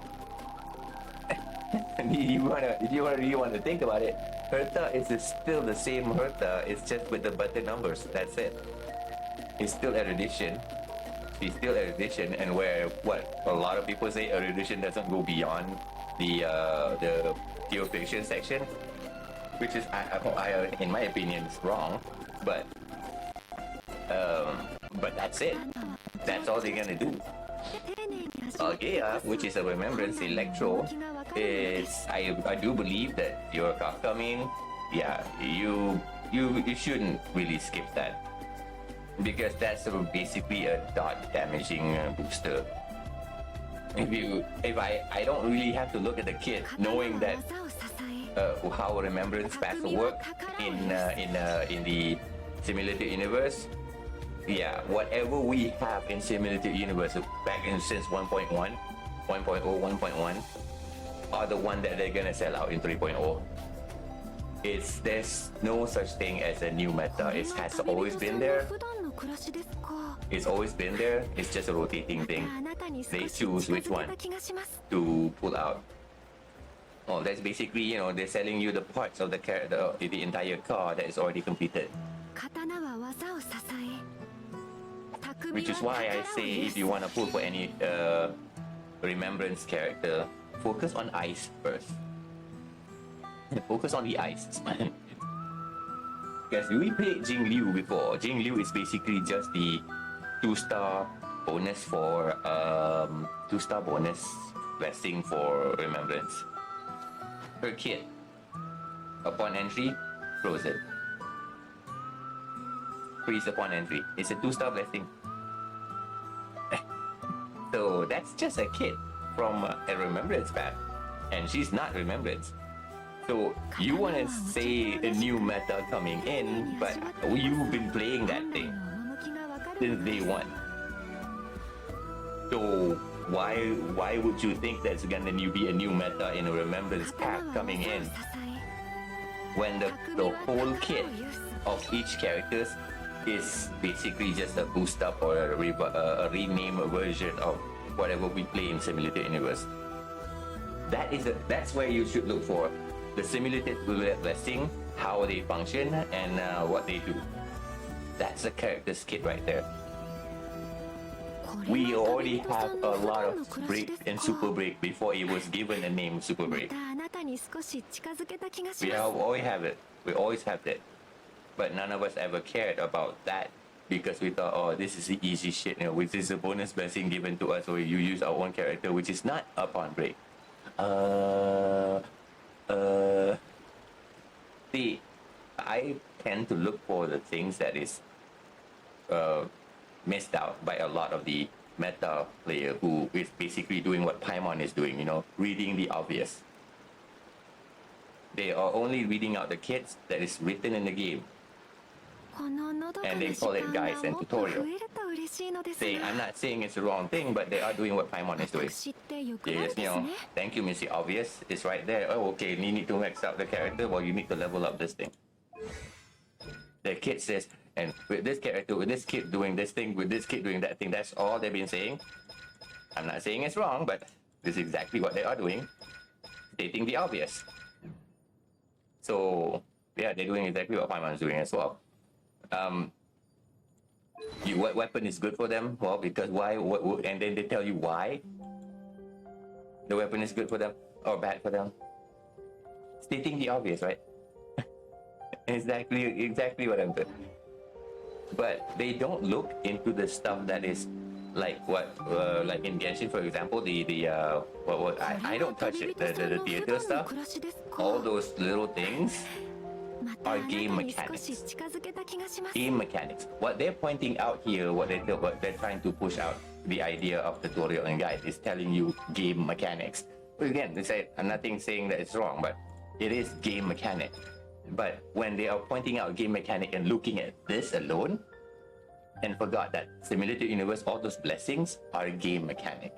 If you really want to think about it, Herta is still the same Herta, it's just with the better numbers, that's it. It's still erudition. She's still erudition, and where a lot of people say erudition doesn't go beyond the pure fiction section, which is I in my opinion is wrong, but that's it. That's all they're gonna do. Algea, which is a Remembrance Electro, is I do believe that you're a Kafka main. Yeah, you shouldn't really skip that. Because that's basically a dot damaging booster. If I don't really have to look at the kit, knowing that how Remembrance Pass will work in the simulated universe. Yeah, whatever we have in simulated universe back in since 1.1, 1.0, 1.1 are the one that they're gonna sell out in 3.0. There's no such thing as a new meta. It has always been there. It's always been there. It's just a rotating thing. They choose which one to pull out. Oh, that's basically, you know, they're selling you the parts of the entire car that is already completed. Which is why I say if you want to pull for any Remembrance character, focus on Ice first. Focus on the Ice, man. Because we played Jing Liu before. Jing Liu is basically just the 2-star bonus for 2-star bonus blessing for Remembrance. Her kit, upon entry, frozen. Freeze upon entry. It's a 2-star blessing. So that's just a kit from a Remembrance pack, and she's not Remembrance. So you want to say a new meta coming in, but you've been playing that thing since day one. So why would you think there's gonna be a new meta in a Remembrance pack coming in when the whole kit of each character is basically just a boost up or a rename version of whatever we play in simulated universe? That's where you should look for the simulated blessing, how they function, and what they do. That's a character skit right there. We already have a lot of break and super break before it was given a name super break. あなたに少し近づけた気がし We ます always have it. We always have that. But none of us ever cared about that because we thought, oh, this is the easy shit, which is a bonus blessing given to us, or you use our own character, which is not upon break. See, I tend to look for the things that is missed out by a lot of the meta player who is basically doing what Paimon is doing, reading the obvious. They are only reading out the kits that is written in the game. こののどか And な they 時 call it 間 guides が and もっと増 tutorial. えると嬉しいのですが I'm not saying it's the wrong thing, but they are doing what Paimon is doing. 私って欲張 Yes, りですね thank you, Missy. Obvious. It's right there. Oh, okay. You need to max out the character. Well, you need to level up this thing. The kid says, and with this character, with this kid doing this thing, with this kid doing that thing, that's all they've been saying. I'm not saying it's wrong, but this is exactly what they are doing. Stating the obvious. So, yeah, they're doing exactly what Paimon is doing as well. What weapon is good for them? Well, because why? And then they tell you why the weapon is good for them or bad for them. Stating the obvious, right? exactly what I'm doing. But they don't look into the stuff that is like what, like in Genshin, for example, I don't touch it. The theater stuff, all those little things また are あなた game に少し mechanics. 近づけた気がします Game mechanics. What they're pointing out here, what they're trying to push out, the idea of tutorial and guide is telling you game mechanics. But again, I'm not saying that it's wrong, but it is game mechanic. But when they are pointing out game mechanic and looking at this alone, and forgot that simulated universe, all those blessings are game mechanic.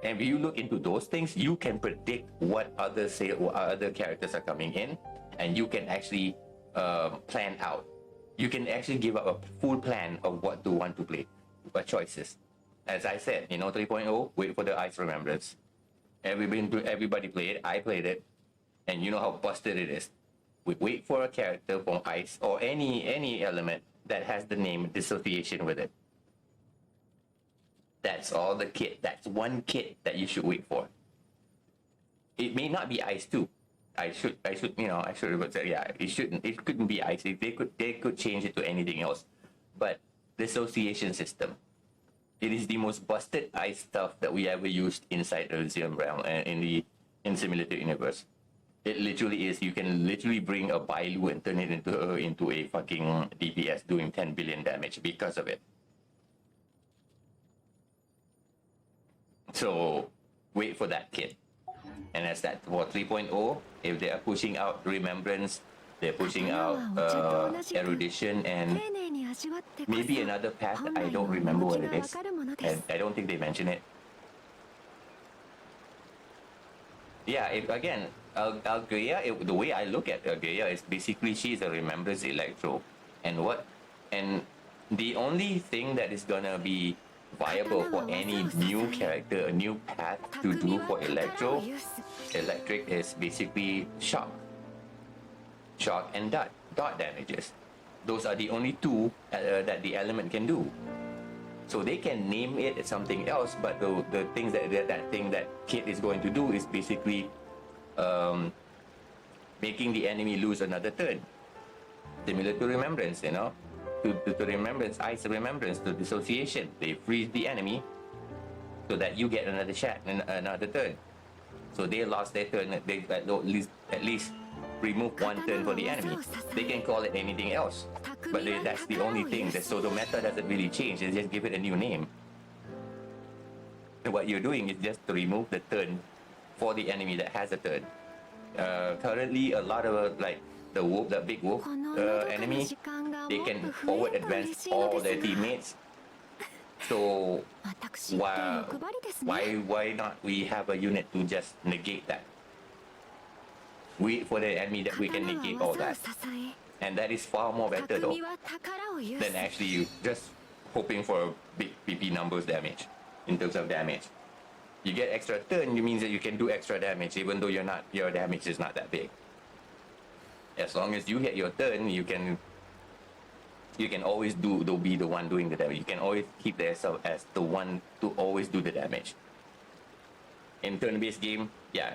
And if you look into those things, you can predict what other characters are coming in, and you can actually plan out. You can actually give up a full plan of what to want to play, what choices. As I said, 3.0, wait for the Ice Remembrance. Everybody played it, I played it, and you know how busted it is. We wait for a character from Ice or any element that has the name dissociation with it. That's all the kit. That's one kit that you should wait for. It may not be Ice 2. I should say, yeah, it couldn't be Ice. They could change it to anything else. But dissociation system. It is the most busted Ice stuff that we ever used inside the Elysium realm and in simulated universe. It literally is. You can literally bring a Bailu and turn it into a fucking DPS doing 10 billion damage because of it. So wait for that kit. And as that for 3.0, if they are pushing out Remembrance, they're pushing out Erudition and 丁寧に味わってこそ maybe another path that I don't remember what it is. And I don't think they mention it. Yeah, again, Algeria, the way I look at Algeria is basically she's a Remembrance Electro. And the only thing that is gonna be viable for any new character, a new path to do for Electric is basically Shock and dot damages. Those are the only two that the element can do. So they can name it something else, but the things that kit is going to do is basically making the enemy lose another turn. Similar to Remembrance, to Remembrance, Ice Remembrance, to Dissociation. They freeze the enemy so that you get another shot and another turn. So they lost their turn. They at least remove one turn for the enemy. They can call it anything else, but that's the only thing. So the meta doesn't really change. They just give it a new name. And what you're doing is just to remove the turn for the enemy that has a turn. Currently, a lot of the wolf, the big wolf enemy, they can forward advance all their teammates. So why not we have a unit to just negate that? Wait for the enemy that we can negate all that. And that is far more better though than actually you just hoping for big PP numbers damage in terms of damage. You get extra turn, it means that you can do extra damage even though your damage is not that big. As long as you get your turn, you can You can always be the one doing the damage. You can always keep yourself as the one to always do the damage. In turn-based game, yeah,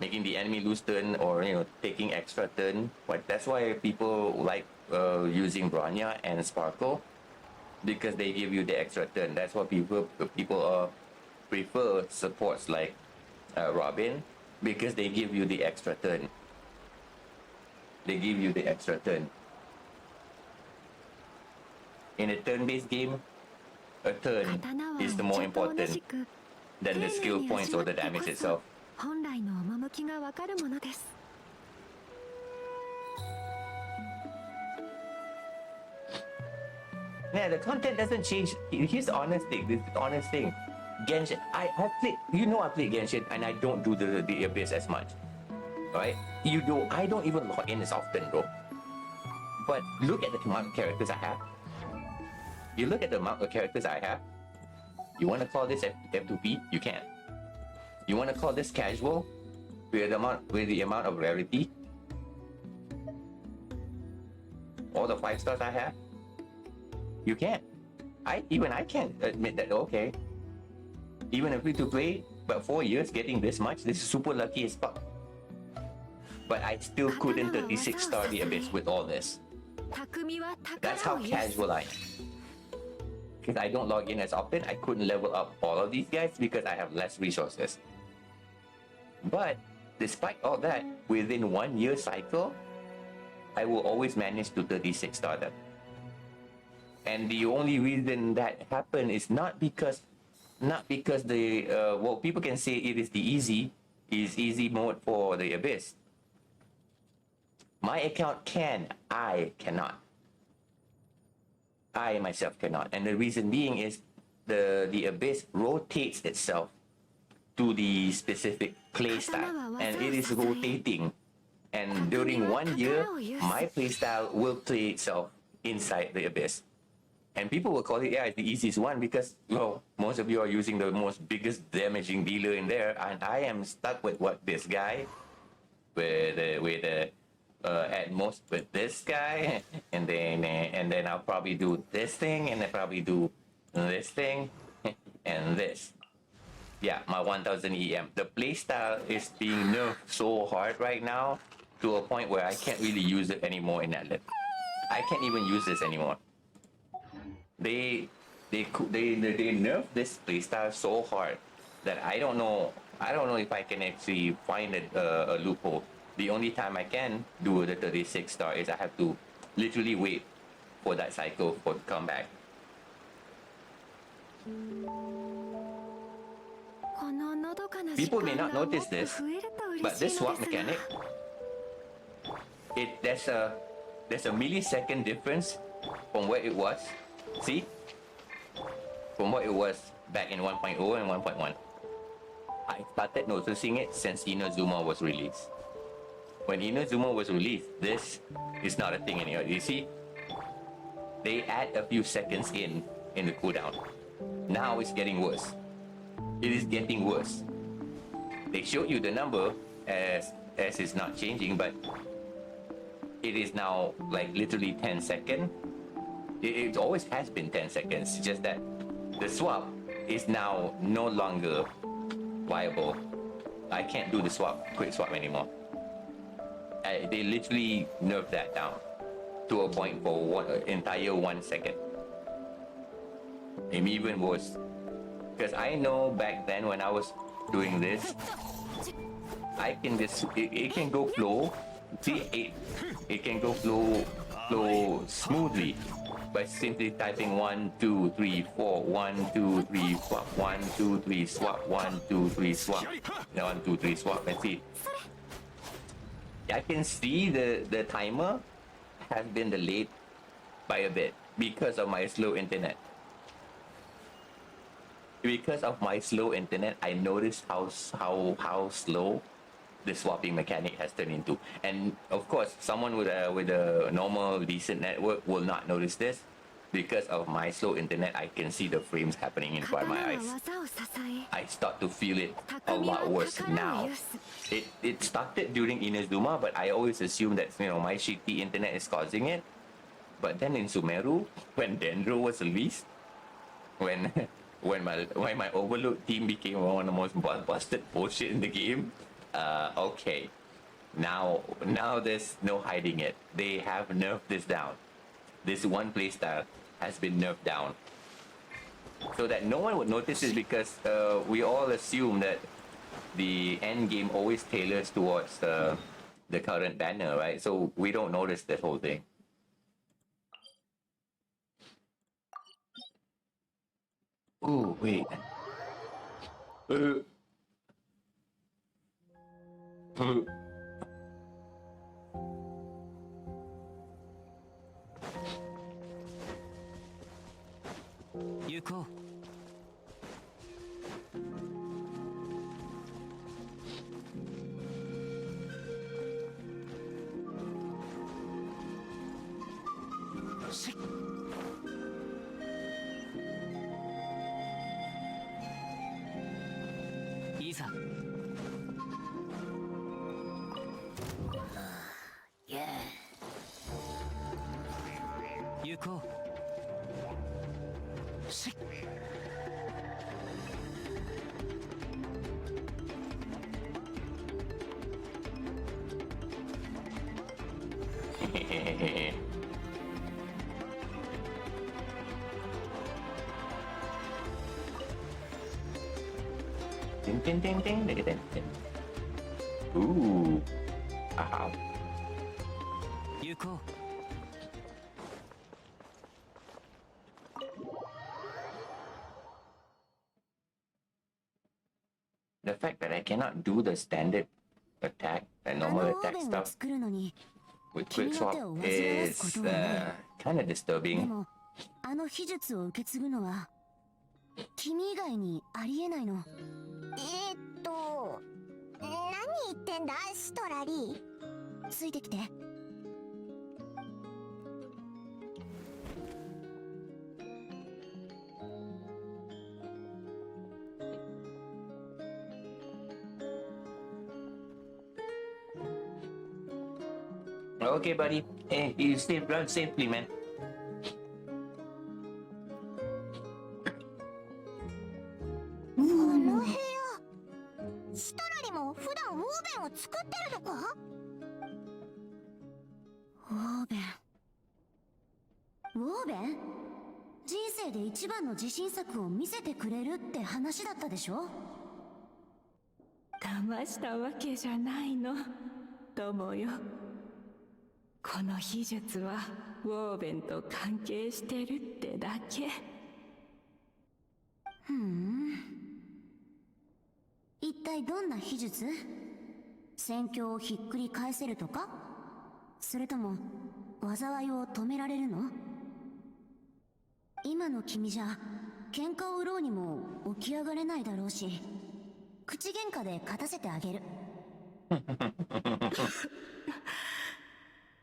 making the enemy lose turn or taking extra turn. But that's why people like using Bronya and Sparkle, because they give you the extra turn. That's why people prefer supports like Robin, because they give you the extra turn. They give you the extra turn. In a turn-based game, a turn is the more important than the skill points or the damage itself. 本来の趣がわかるものです。 Yeah, the content doesn't change. Here's the honest thing. This is the honest thing. Genshin, I play. I play Genshin and I don't do the Abyss as much. Right? You do. I don't even log in as often, bro. But look at the amount of characters I have. You look at the amount of characters I have. You want to call this F2P? You can't. You want to call this casual with the amount of rarity? All the 5 stars I have? You can't. I can't admit that. Okay. Even if we to play, but 4 years getting this much, this is super lucky as fuck. But I still couldn't 36 star the Abyss with all this. That's how casual I am. Because I don't log in as often, I couldn't level up all of these guys because I have less resources. But despite all that, within 1 year cycle, I will always manage to 36 star them. And the only reason that happened is not because the people can say it is the easy mode for the Abyss. My account can, I cannot. I myself cannot, and the reason being is the Abyss rotates itself to the specific playstyle, and it is rotating. And during 1 year, my playstyle will play itself inside the Abyss. And people will call it, it's the easiest one because, most of you are using the biggest damaging dealer in there, and I am stuck with this guy, at most with this guy, and then I'll probably do this thing, and then probably do this thing, and this. Yeah, my 1000 EM. The playstyle is being nerfed so hard right now to a point where I can't really use it anymore in that list. I can't even use this anymore. They nerfed this playstyle so hard that I don't know if I can actually find a loophole. The only time I can do the 36 star is I have to literally wait for that cycle to come back. People may not notice this, but this swap mechanic, there's a millisecond difference from where it was. See? From what it was back in 1.0 and 1.1. I started noticing it since Inazuma was released. When Inazuma was released, this is not a thing anymore. You see? They add a few seconds in the cooldown. Now it's getting worse. It is getting worse. They showed you the number as it's not changing, but it is now like literally 10 seconds. It always has been 10 seconds, just that the swap is now no longer viable. I can't do the quick swap anymore. They literally nerfed that down to a point for entire 1 second. Maybe even worse. Because I know back then when I was doing this, I can just, it can go flow. See, it can go flow smoothly by simply typing 1, 2, 3, 4, 1, 2, 3, swap, 1, 2, 3, swap, 1, 2, 3, swap, 1, 2, 3, swap, and see. I can see the timer has been delayed by a bit because of my slow internet. Because of my slow internet, I noticed how slow the swapping mechanic has turned into. And of course, someone with a normal decent network will not notice this. Because of my slow internet, I can see the frames happening in front of my eyes. I start to feel it a lot worse now. It started during Inazuma, but I always assume that my shitty internet is causing it. But then in Sumeru, when Dendro was released, when when my Overload team became one of the most busted bullshit in the game, okay, now there's no hiding it. They have nerfed this down. This one playstyle has been nerfed down, so that no one would notice it, because we all assume that the end game always tailors towards the current banner, right? So we don't notice this whole thing. Oh wait.行こう。しいざ。行こう。しDing ding ding ding ding ding ding. Ooh. Aha. 行こう。The fact that I cannot do the standard attack and あ normal のオー attack ベンを stuff 作るのに with 君 quick の手を swap 煩わ is すことはない kind of で disturbing. もあの秘術を受け継ぐのは君以外にありえないの。何言ってんだシトラリ。ついてきて。Okay, buddy. Hey, you stay run safely, man. この部屋、シトラリも普段オーベンを作ってるのか？オーベン。オーベン？人生で一番の自信作を見せてくれるって話だったでしょ？騙したわけじゃないの、友よ。この秘術はウォーベンと関係してるってだけ。ふん。一体どんな秘術？戦況をひっくり返せるとか？それとも災いを止められるの？今の君じゃ喧嘩を売ろうにも起き上がれないだろうし、口喧嘩で勝たせてあげる。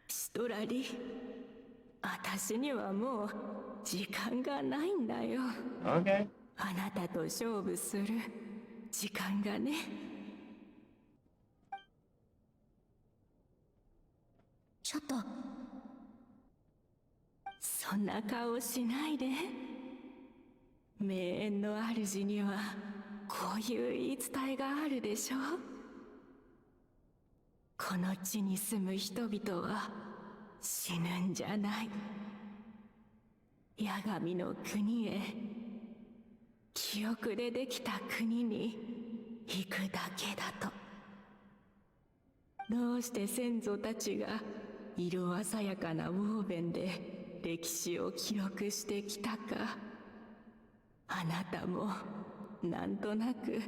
シトラリ、私にはもう時間がないんだよ。 Okay. あなたと勝負する時間がね。ちょっと。そんな顔しないで。名園の主にはこういう言い伝えがあるでしょ。この地に住む人々は死ぬんじゃない。八神の国へ、記憶でできた国に行くだけだと。どうして先祖たちが色鮮やかなウォーベンで歴史を記録してきたか、あなたもなんとなく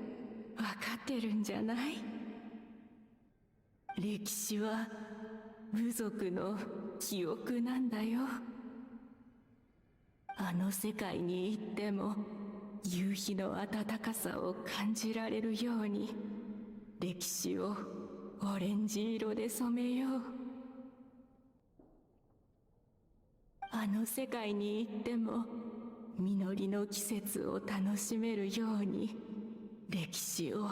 わかってるんじゃない？歴史は部族の記憶なんだよ。あの世界に行っても夕日の暖かさを感じられるように、歴史をオレンジ色で染めよう。あの世界に行っても実りの季節を楽しめるように、歴史を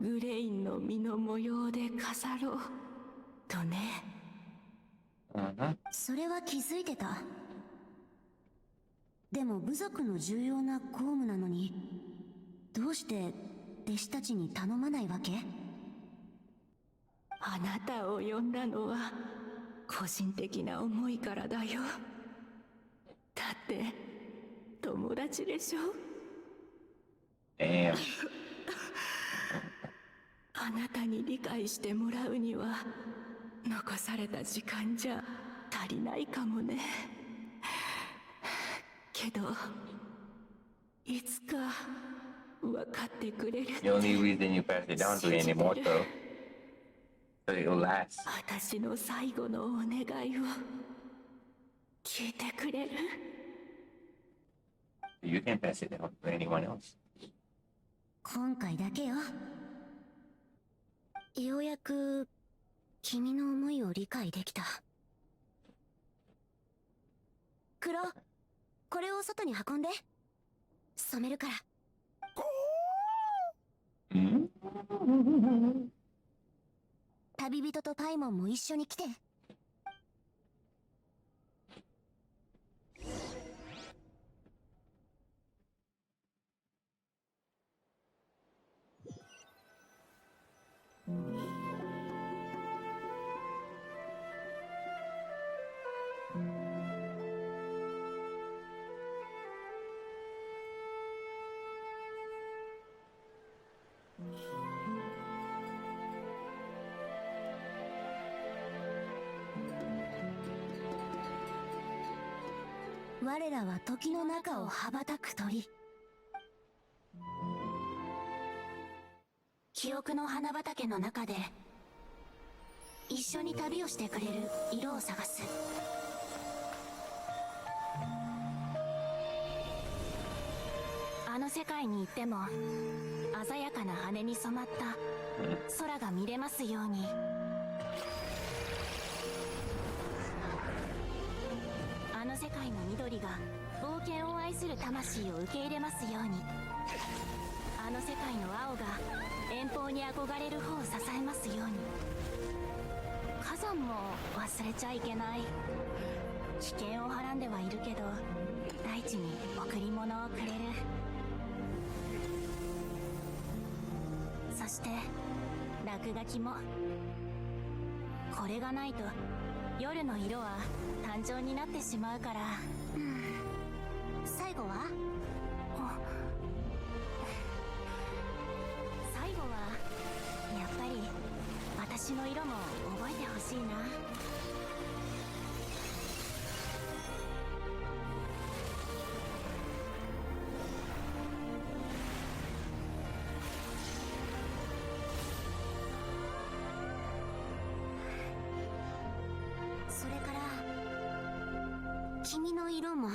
グレインの実の模様で飾ろうとね。Mm-hmm. それは気づいてた。でも部族の重要な公務なのに、どうして弟子たちに頼まないわけ？あなたを呼んだのは個人的な思いからだよ。だって友達でしょ。 Damn. あなたに理解してもらうには残された時間じゃ足りないかもね。けどいつか分かってくれるって The only reason you pass it down to an immortal, so it'll last. 私の最後のお願いを聞いてくれる？ You can pass it down to anyone else. 今回だけよ。ようやく君の思いを理解できた。黒、これを外に運んで。染めるから。Hmm? 旅人とパイモンも一緒に来て。我らは時の中を羽ばたく鳥。記憶の花畑の中で一緒に旅をしてくれる色を探す。あの世界に行っても鮮やかな羽に染まった空が見れますように。あの世界の緑が冒険を愛する魂を受け入れますように。あの世界の青が遠方に憧れる方を支えますように。火山も忘れちゃいけない。危険をはらんではいるけど大地に贈り物をくれる。そして落書きも。これがないと夜の色は単調になってしまうから。最後は？最後はやっぱり私の色も覚えてほしいな。それから君の色も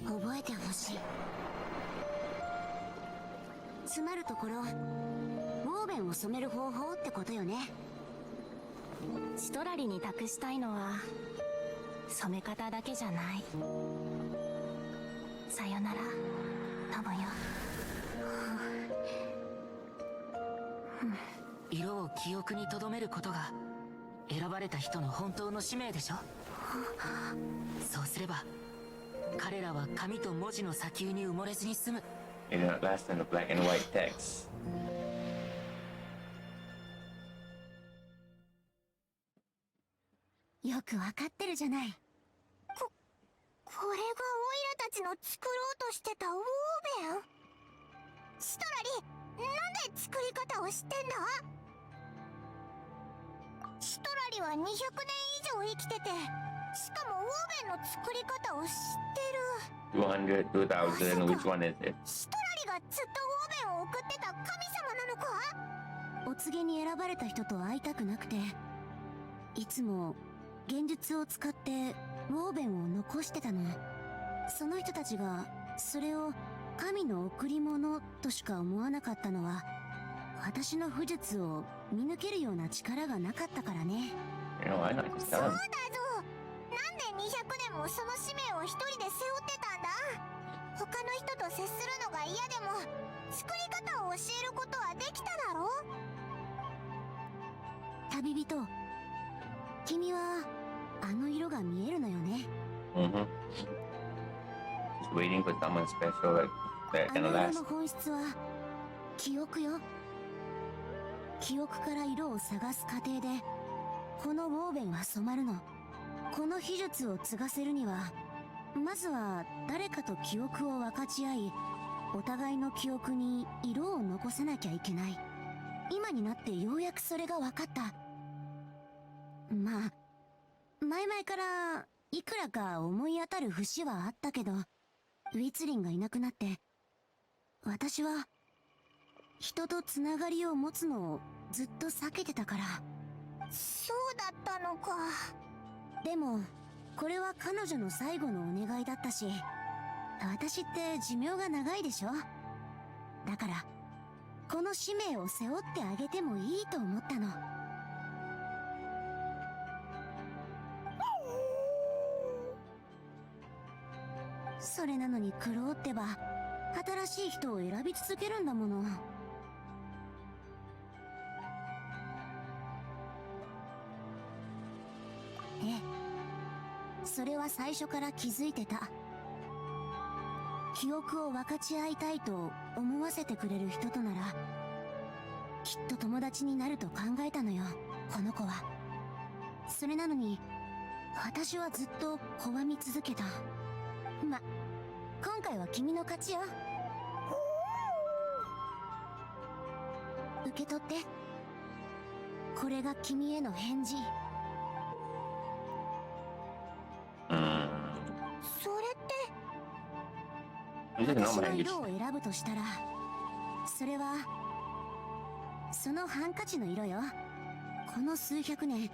覚えてほしい。つまるところ、ウォーベンを染める方法ってことよね。シトラリに託したいのは染め方だけじゃない。さよなら友よ。色を記憶に留めることが選ばれた人の本当の使命でしょ。そうすれば彼らは紙と文字の砂丘に埋もれずに済む。 They do not last in the black and white text. よくわかってるじゃない。これがオイラたちの作ろうとしてたウォーベン？シトラリ、なんで作り方を知ってんだ？シトラリは200年以上生きてて、しかもウォーベンの作り方を知ってる。200, 2000, which one is it? シトラリがずっとウォーベンを送ってた神様なのか？お告げに選ばれた人と会いたくなくて、いつも現実を使ってウォーベンを残してたの。その人たちがそれを神の贈り物としか思わなかったのは、私の武術を見抜けるような力がなかったからね。You know, I not just そう tell だ them. ぞ。なんで200年もその使命を一人で背負ってたんだ？他の人と接するのが嫌でも作り方を教えることはできただろ？旅人、君はあの色が見えるのよね。Mm-hmm. Just waiting for someone special like that あ gonna の色 last. の本質は記憶よ。記憶から色を探す過程でこのウォーベンは染まるの。この秘術を継がせるにはまずは誰かと記憶を分かち合い、お互いの記憶に色を残さなきゃいけない。今になってようやくそれが分かった。まあ前々からいくらか思い当たる節はあったけど、ウィツリンがいなくなって私は人とつながりを持つのをずっと避けてたから。そうだったのか。でもこれは彼女の最後のお願いだったし、私って寿命が長いでしょ。だからこの使命を背負ってあげてもいいと思ったの。それなのに苦労ってば新しい人を選び続けるんだもの。ええ、それは最初から気づいてた。記憶を分かち合いたいと思わせてくれる人とならきっと友達になると考えたのよ、この子は。それなのに私はずっと拒み続けた。ま、今回は君の勝ちよ。受け取って。これが君への返事。それって、私の色を選ぶとしたらそれはそのハンカチの色よ。この数百年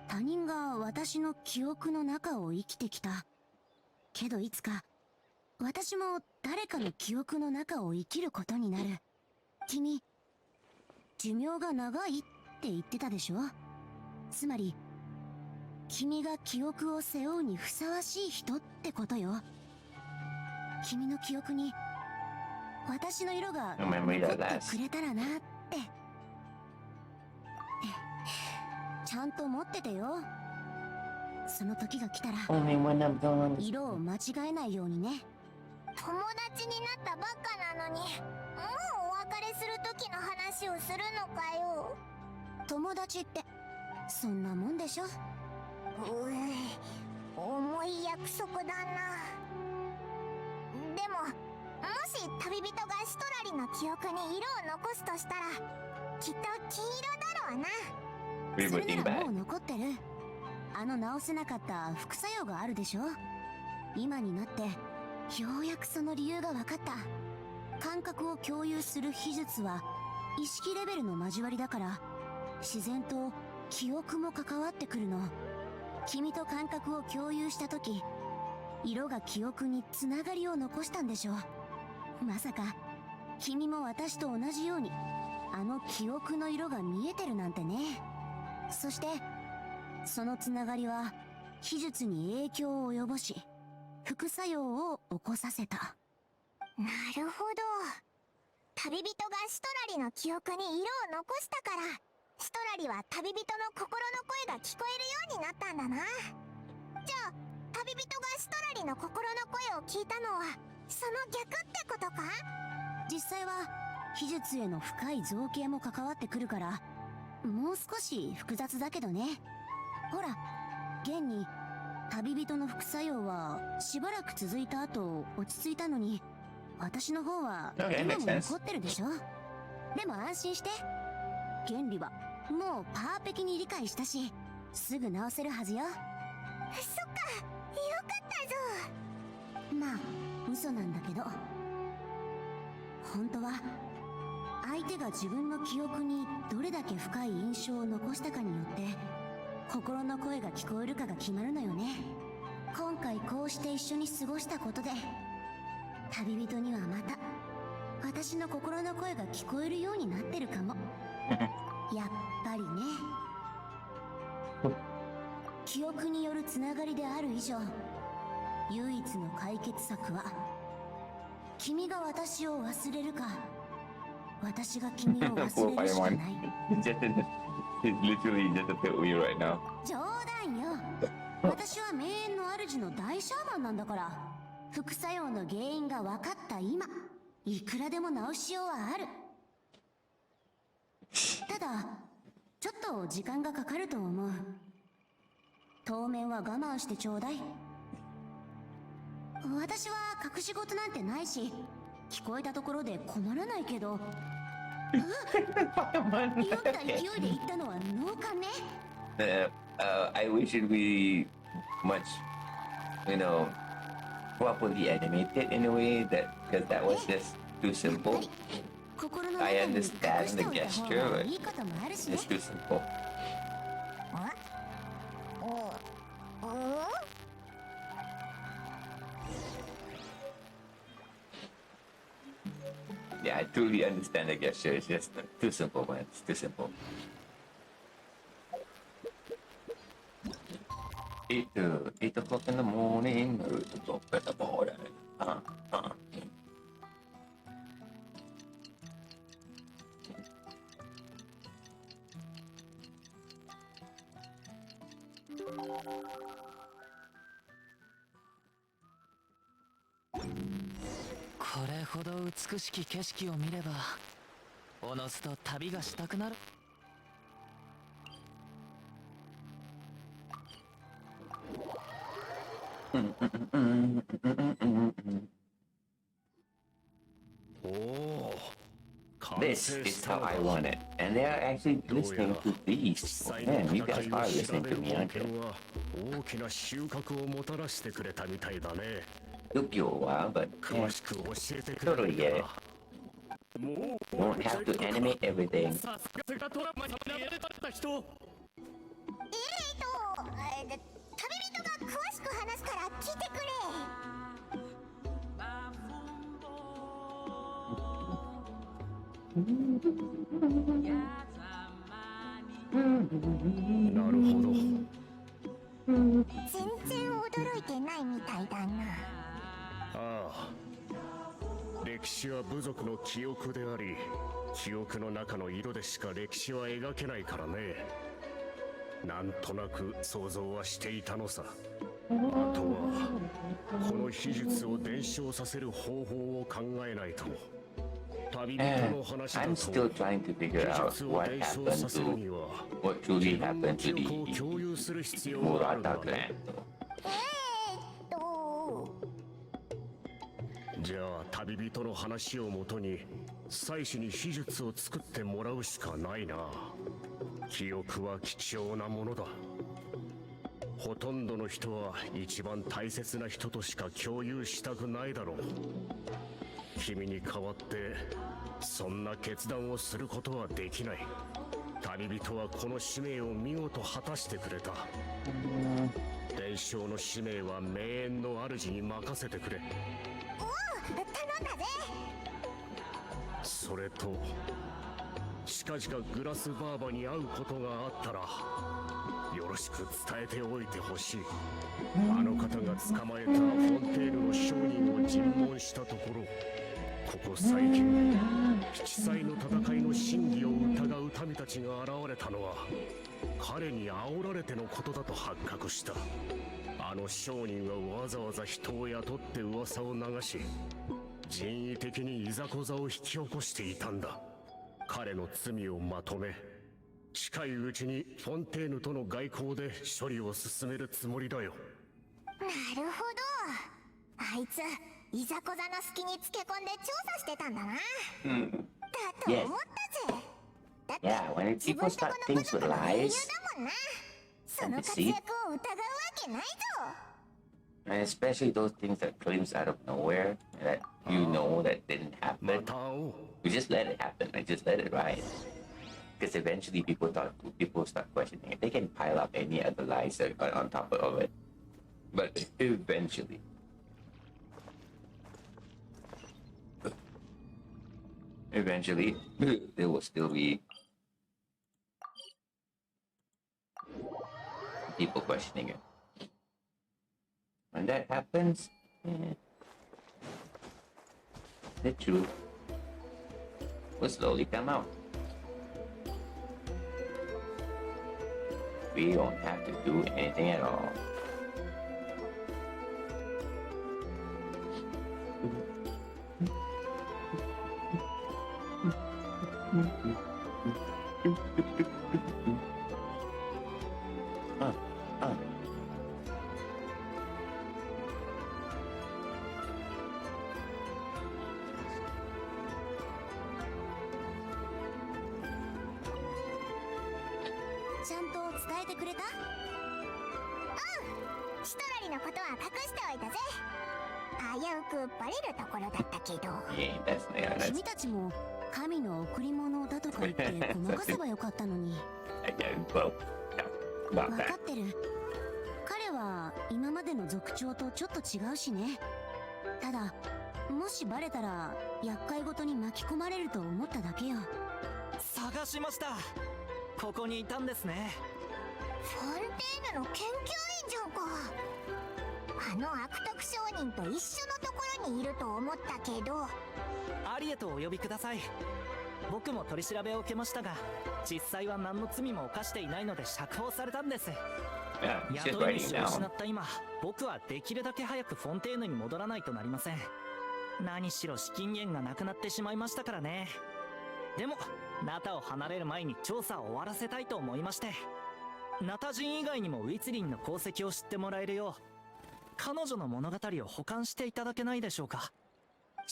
他人が私の記憶の中を生きてきたけど、いつか私も誰かの記憶の中を生きることになる。君寿命が長いって言ってたでしょ。つまり君が記憶を背負うにふさわしい人ってことよ。君の記憶に私の色が残ってくれたらなって。ちゃんと持っててよ。その時が来たら色を間違えないようにね。友達になったばっかなのにもうお別れする時の話をするのかよ。友達ってそんなもんでしょ。重い約束だな。でももし旅人がシトラリの記憶に色を残すとしたらきっと金色だろうな。それならもう残ってる。あの直せなかった副作用があるでしょ。今になってようやくその理由が分かった。感覚を共有する秘術は意識レベルの交わりだから自然と記憶も関わってくるの。君と感覚を共有した時色が記憶につながりを残したんでしょ。まさか君も私と同じようにあの記憶の色が見えてるなんてね。そしてそのつながりは秘術に影響を及ぼし副作用を起こさせた。なるほど。旅人がシトラリの記憶に色を残したからシトラリは旅人の心の声が聞こえるようになったんだな。じゃあ旅人がシトラリの心の声を聞いたのはその逆ってことか？実際は秘術への深い造形も関わってくるからもう少し複雑だけどね。ほら現に旅人の副作用はしばらく続いた後落ち着いたのに私の方は今も残ってるでしょ。でも安心して、原理はもうパーペキに理解したしすぐ直せるはずよ。そっか、よかったぞ。まあ嘘なんだけど本当は相手が自分の記憶にどれだけ深い印象を残したかによって心の声が聞こえるかが決まるのよね。今回こうして一緒に過ごしたことで旅人にはまた私の心の声が聞こえるようになってるかも。やっぱりね。記憶によるつながりである以上唯一の解決策は君が私を忘れるか私が君を忘れるしかない。He's literally just a bit weird right now. 冗談よ。私は名園の主の大シャーマンなんだから、副作用の原因が分かった今、いくらでも治しようはある。ただちょっと時間がかかると思う。当面は我慢してちょうだい。私は隠し事なんてないし、聞こえたところで困らないけど。酔った勢いで言ったのは脳幹ね。I wish it would be much, properly animated in a way that, because that was just too simple. 心の中 I に隠 understand し the ておいた方 gesture, が but いいこともあるしね。 it's too simple. Yeah, I truly understand the gesture. It's just too simple, man. It's too simple. 8 o'clock in the morning, 8 o'clock at the border. Uh. これほど美しき景色を見ればおのずと旅がしたくなる。This is how I want it. And they are actually listening to these. Man, you guys are listening to me, aren't you? 大きな収穫をもたらしてくれたみたいだね。Took you a while, but 詳しく教えてくれ totally get it. もう Won't have to animate everything. さすがトラマ様にやれた人。旅人が詳しく話すから聞いてくれ。なるほど。全然驚いてないみたいだな。ああ、歴史は部族の記憶であり、記憶の中の色でしか歴史は描けないからね。なんとなく想像はしていたのさ。あとはこの秘術を伝承させる方法を考えないと。旅人の話だと、 I'm still trying to figure out what happened to what truly happened to the Murata clan. じゃあ旅人の話をもとに祭司に秘術を作ってもらうしかないな。記憶は貴重なものだ。ほとんどの人は一番大切な人としか共有したくないだろう。君に代わってそんな決断をすることはできない。旅人はこの使命を見事果たしてくれた。伝承の使命は名園の主に任せてくれ。頼んだぜ。それと近々グラスバーバに会うことがあったらよろしく伝えておいてほしい。あの方が捕まえたフォンテーヌの商人を尋問したところ、ここ最近七彩の戦いの真偽を疑う民たちが現れたのは彼に煽られてのことだと発覚した。あの商人はわざわざ人を雇って噂を流し、人為的にいざこざを引き起こしていたんだ。彼の罪をまとめ、近いうちにフォンテーヌとの外交で処理を進めるつもりだよ。なるほど。あいついざこざの隙につけ込んで調査してたんだな。だと思ったぜ。だって Yeah, when 自 people 分とこ start の部 things 族 with の英雄 lies だもんな。その and 活 deceit, 躍を疑うわけないぞ。 and especially those things that claims out of nowhere that you know that didn't ま happen, た会おう。 you just let it happen. Like just let it ride. Because eventually people start questioning it. They can pile up any other lies on top of it, but eventually. Eventually, there will still be people questioning it. When that happens, the truth will slowly come out. We don't have to do anything at all. ちゃんと伝えてくれた？シトラリのことは隠しておいたぜ。危うくバレるところだったけど。Yeah, that's yeah, 君たちも神の贈り物だとか言ってごまかせばよかったのに。I don't know 分 about か that. ってる。彼は今までの族長とちょっと違うしね。ただもしバレたら厄介ごとに巻き込まれると思っただけよ。探しました。ここにいたんですね。フォンテーヌの研究員じゃんか。あの悪徳商人と一緒のところにいると思ったけど。アリエとお呼びください。僕も取り調べを受けましたが、実際は何の罪も犯していないので釈放されたんです。 Yeah, he's just 雇い writing 主を失 down. った今、僕はできるだけ早くフォンテーヌに戻らないとなりません。何しろ資金源がなくなってしまいましたからね。でもナタを離れる前に調査を終わらせたいと思いまして、ナタ人以外にもウィツリンの功績を知ってもらえるよう、彼女の物語を保管していただけないでしょうか。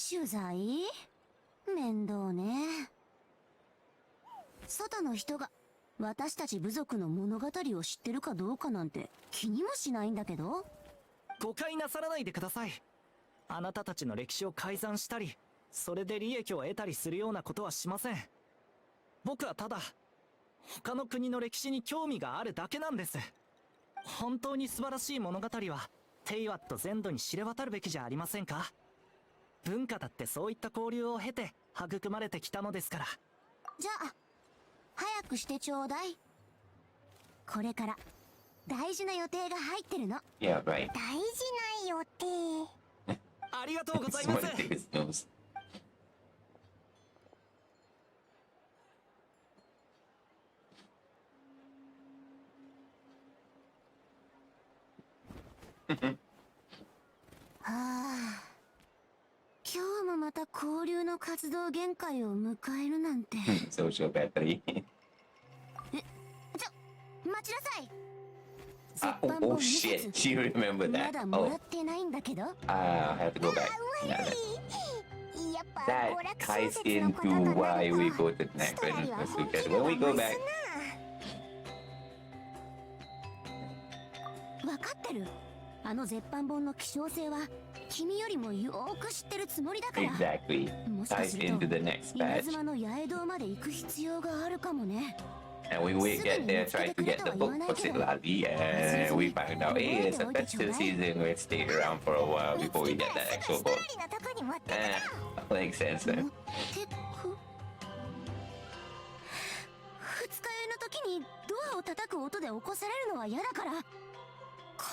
取材？面倒ね。外の人が私たち部族の物語を知ってるかどうかなんて気にもしないんだけど。誤解なさらないでください。あなたたちの歴史を改ざんしたり、それで利益を得たりするようなことはしません。僕はただ他の国の歴史に興味があるだけなんです。本当に素晴らしい物語はテイワット全土に知れ渡るべきじゃありませんか。文化だってそういった交流を経て育まれてきたのですから。じゃあ早くしてちょうだい。これから大事な予定が入ってるの。 Yeah, right. 大事な予定。ありがとうござい It's ま one す。 of his nose. はあ、今日もまた交流の活動限界を迎えるなんて。Social battery. 待ちなさい。 Oh, oh shit, you remember ま that? だもら Oh, ってないんだけど。 I have to go back. や Now っぱ that 娯楽 ties 小説のこと into とな why る we と go to the シ next トラリ one は because 本気 when 度 we が go 増 back, すな。わかってる。あの絶版本の希少性は君よりもよーく知ってるつもりだから。 exactly, もしか ties する into と the next 稲 batch. 妻の八重堂まで行く必要があるかもね。 And we will get there, try to get the book particularly, and we find out, hey, it's a festive season, let's stay around for a while 見 before つ we け get たら that すぐ actual シトラ book. リのとこに持ってく Eh, makes sense 持 then. ってく。二日酔いの時にドアを叩く音で起こされるのは嫌だから、こ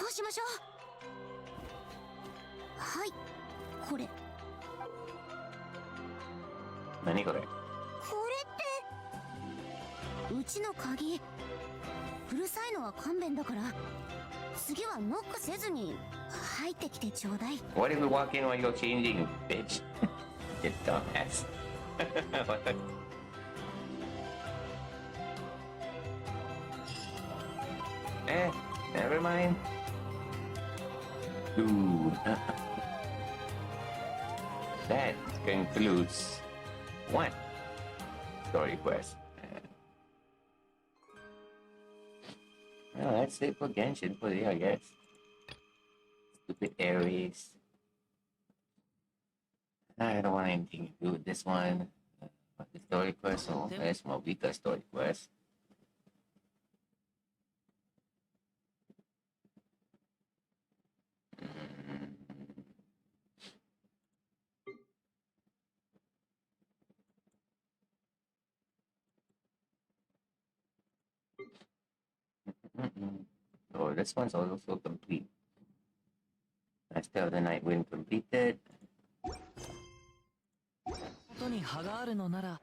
うしましょう。はい、これ。何これ？これってうちの鍵。うるさいのは勘弁だから、次はノックせずに入ってきてちょうだい。 What if we walk in while you're changing, bitch? You dumbass. What the- Never mind. Ooh. That concludes one story quest. Well, that's it for Genshin for the, I guess. Stupid Aries. I don't want anything to do with this one. But the story quest, oh, there's Mobita story quest. Oh, this one's also complete. Master of the Night Wind completed. ことに歯があるのなら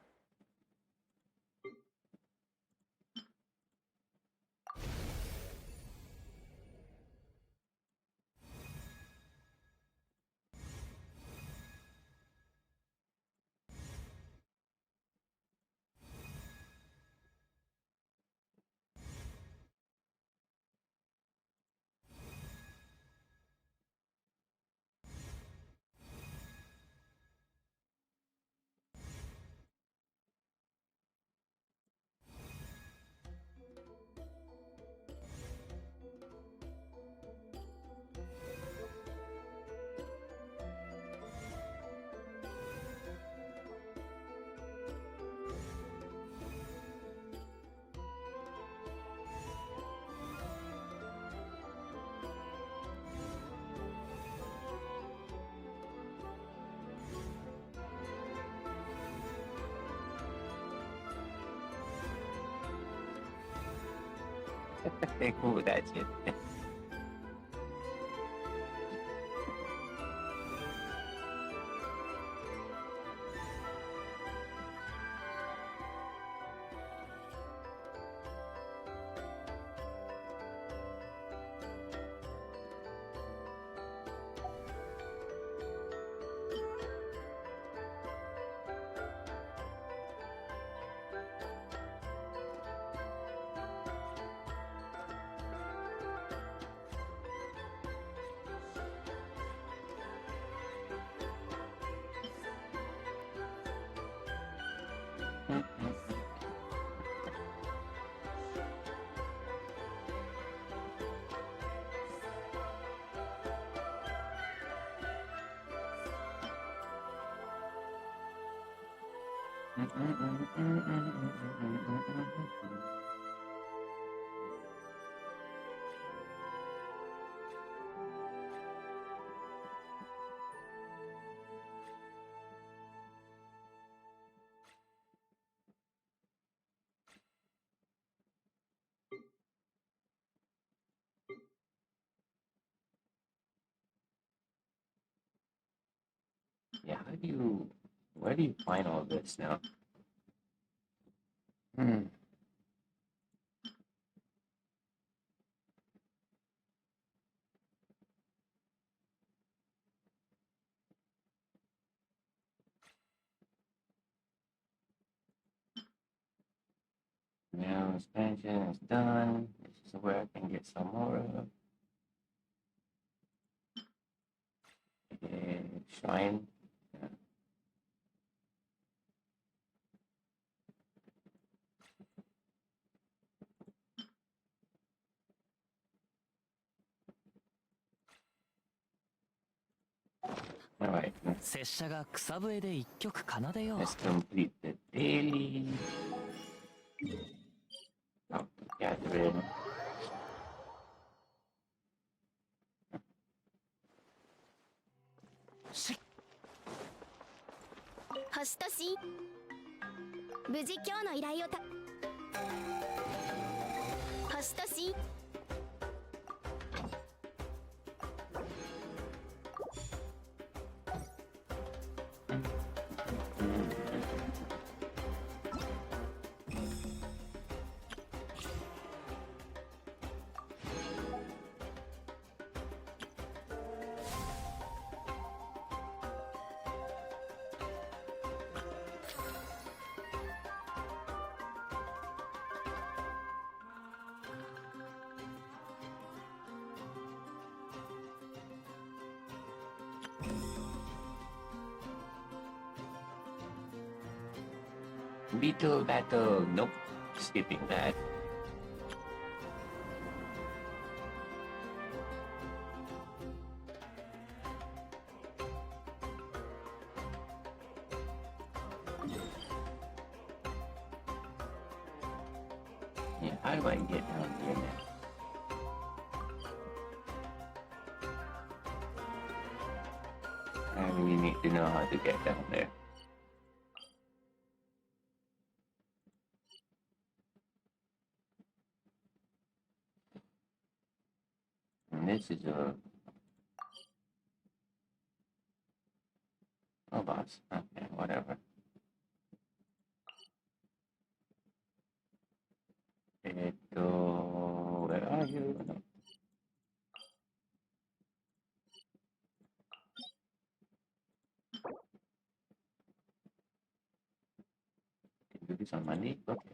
Cool, that's it. Yeah, where do you find all this now? Now expansion is done. This is where I can get some more of. Shrine. Yeah. Alright, 拙者が草笛で一曲奏でよう。 let's complete the daily. Oh, Catherine. 星とし無事今日の依頼を星としBeetle battle. Nope. Skipping that. Yeah, how do I get down here now? I really need to know how to get down there. And this is a boss. Okay, whatever. Where are you? No. Can do this on my knee? Okay.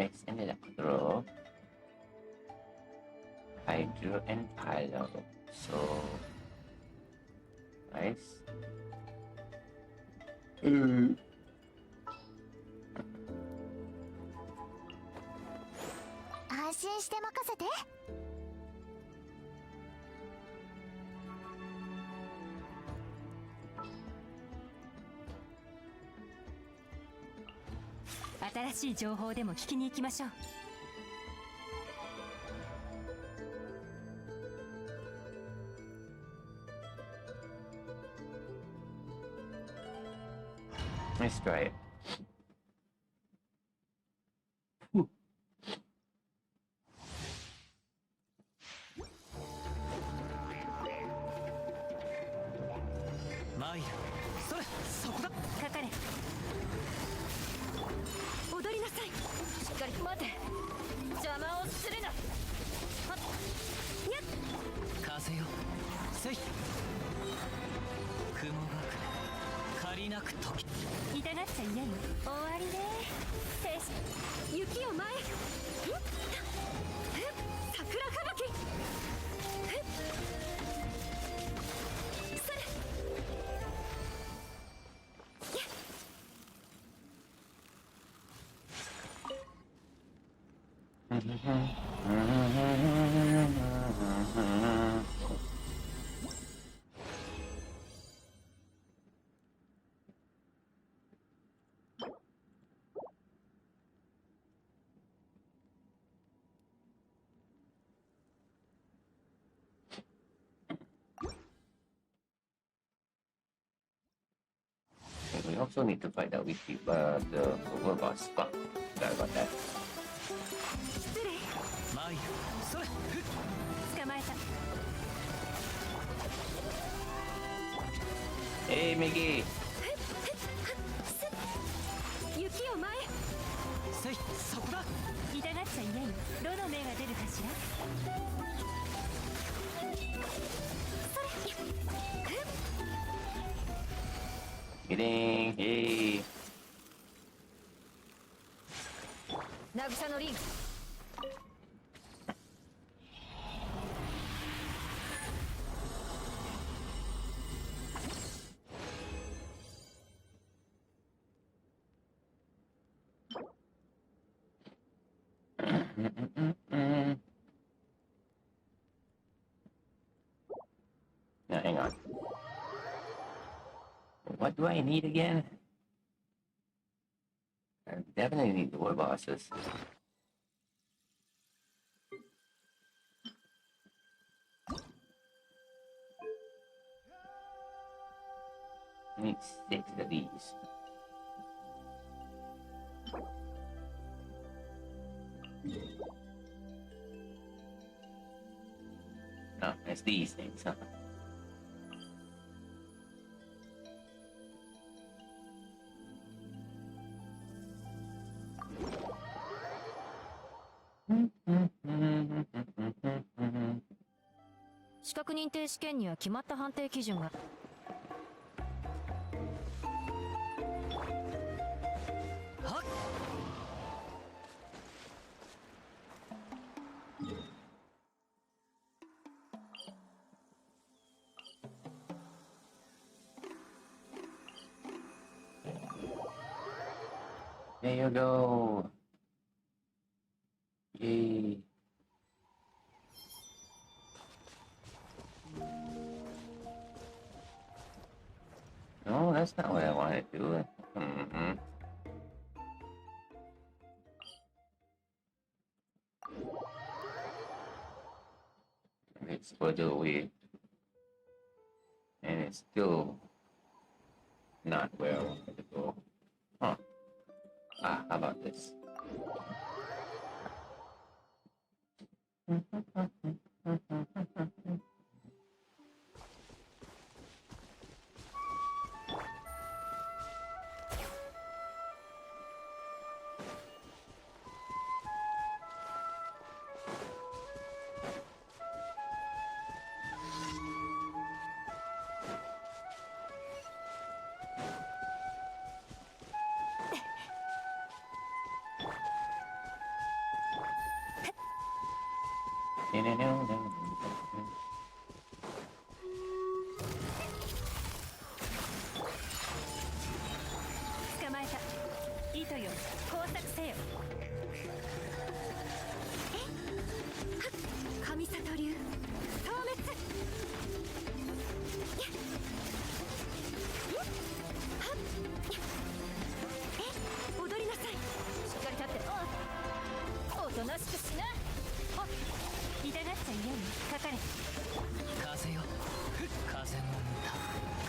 Extend electro. Hydro and Pilo. So nice.安心して任せて。あ新しい情報でも聞きに行きましょう。Let's try it. マイル、それ、そこだ。かかれ。踊りなさい。しっかり待て。邪魔をするな。はっ、やっ。風よ、せい。雲が借りなく時。痛がっちゃいないよ。終わりね。停止。雪を前へ。桜吹雪。それ。We also need to fight that with the overboss. Fuck, forgot about that. 失礼。マイル、それ。捕まえた。Hey, Miggy! 雪を前へ。せい、そこだ。痛がっちゃいないよ。どの目が出るかしら。Kidding! Hey! 渚のリング。Now, hang on. What do I need again? I definitely need more bosses. I need 6 of these. Oh, it's these things, huh? 資格認定試験には決まった判定基準が。はっ。There you go. Yay. No, that's not what I wanted to do. It's further away. And it's still not where I wanted to go. Huh. Ah, how about this? No. 捕まえた。糸よ、工作せよ。神里流消滅。踊りなさい。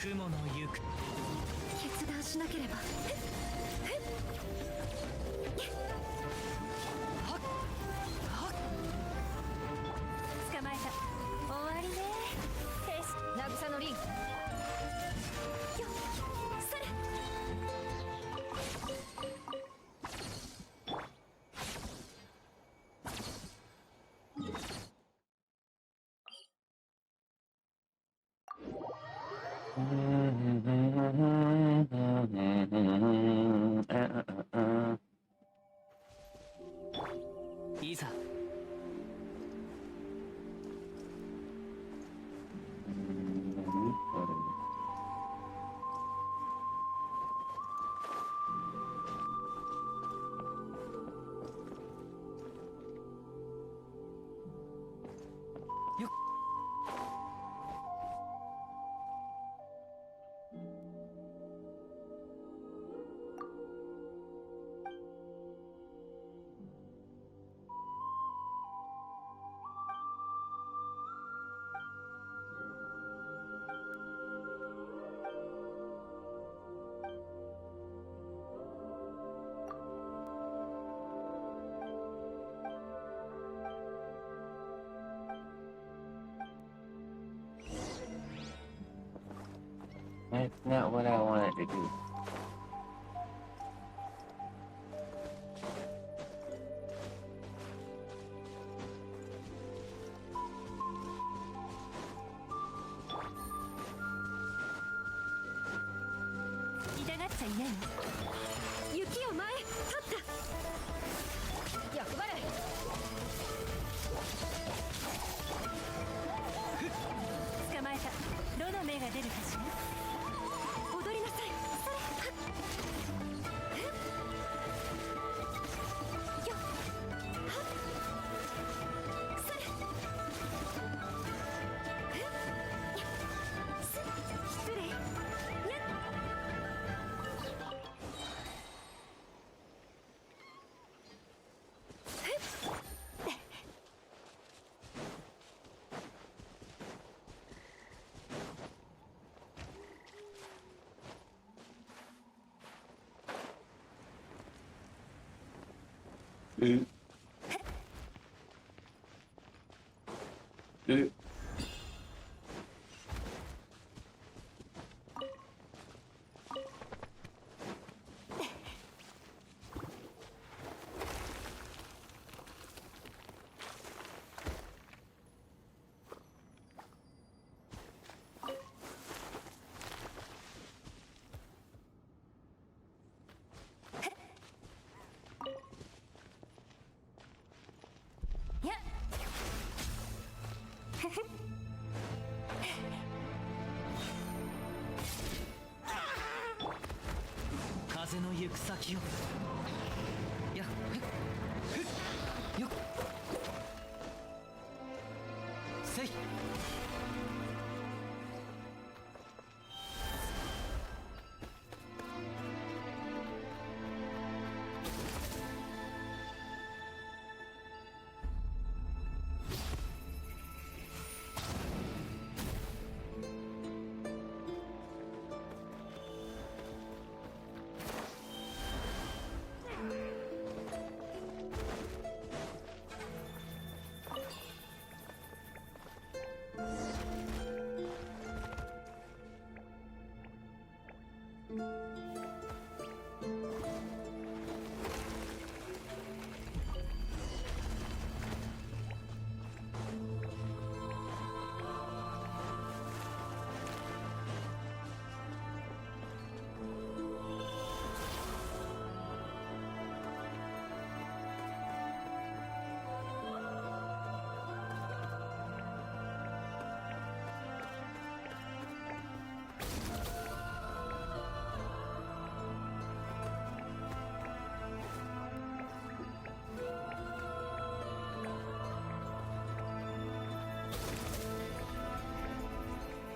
雲の行く決断しなければ。捕まえた。終わりね。よし、渚のリン。よっ、それ。いざThat's not what I wanted to do.風の行く先をやっよっせい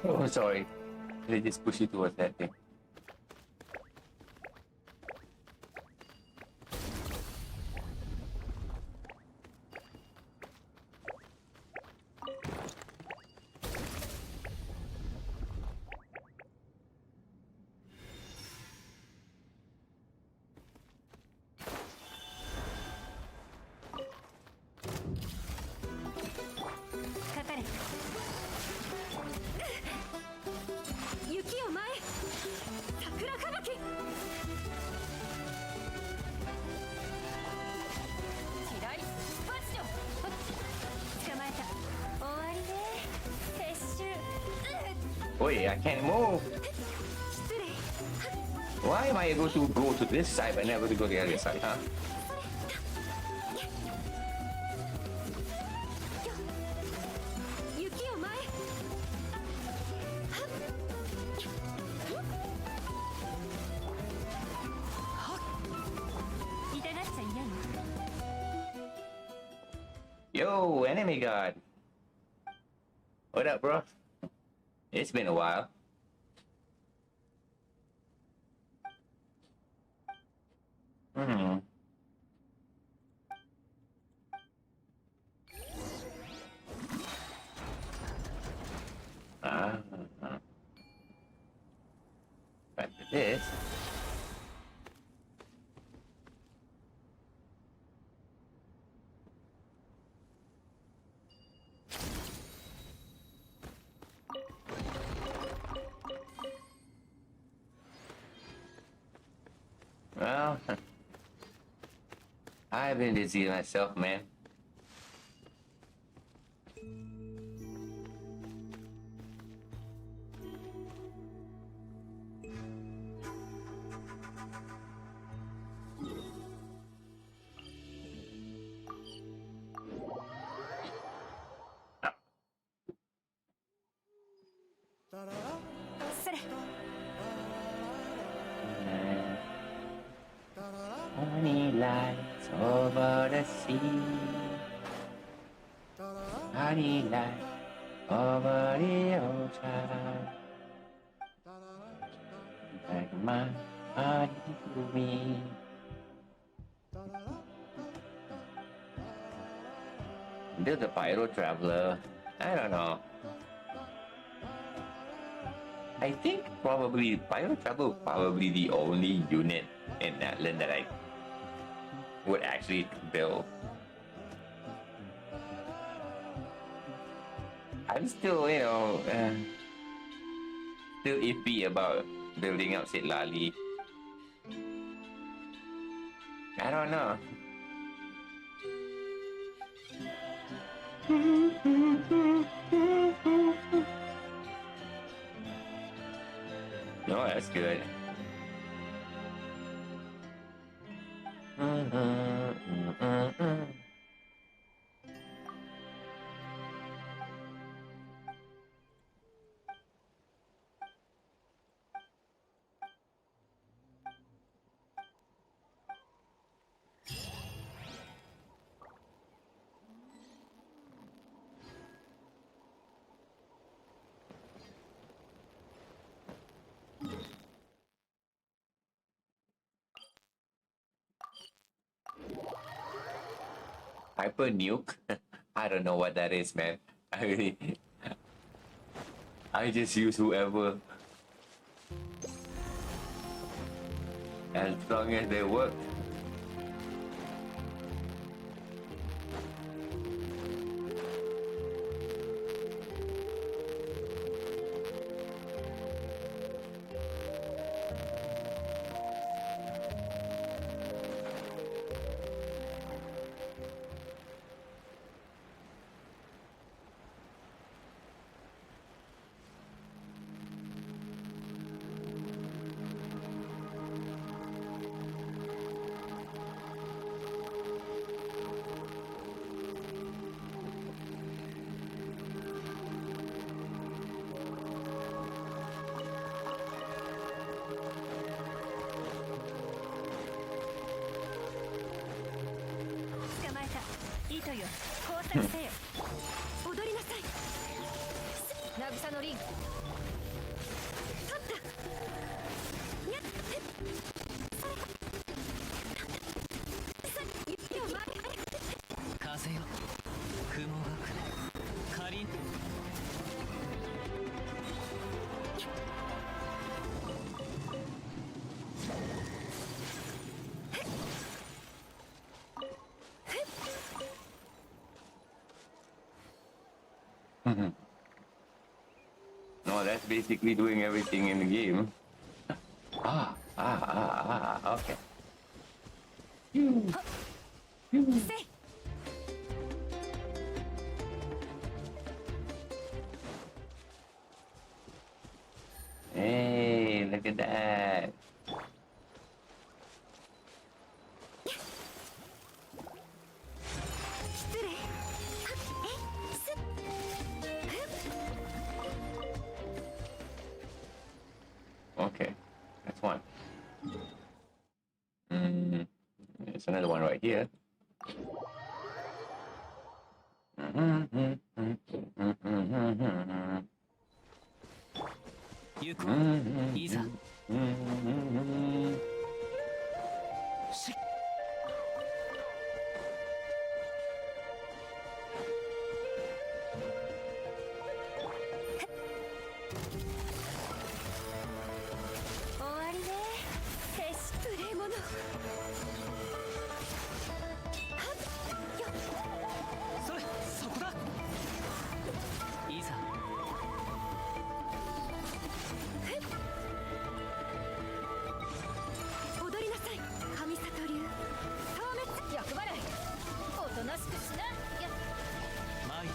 Oh, sorry. They just push you towards that thing. Wait, I can't move. Why am I able to go to this side but never to go to the other side, huh? 雪を前痛がっちゃいないの Yo, enemy god. What up, bro? It's been a while. Hmm. Back to this. Well, I've been busy myself, man. Honey lights over the sea. Honey lights over the ocean. Like my honey to me. There's a pyro traveler. I don't know. I think probably pyro traveler is probably the only unit in Natland that I would actually build. I'm still, still iffy about building up Sitlali. I don't know. No, that's good. Hyper nuke? I don't know what that is, man. I just use whoever. As long as they work. No, that's basically doing everything in the game. Okay. Hey, look at that. 失礼。すっ。 Okay, that's one. There's another one right here. 行こう。いざ。しっ。終わりね。へしプレイモノ。それ、そこだ。いざ。踊りなさい。神里流。消滅。役払いおとなしくしな。参る。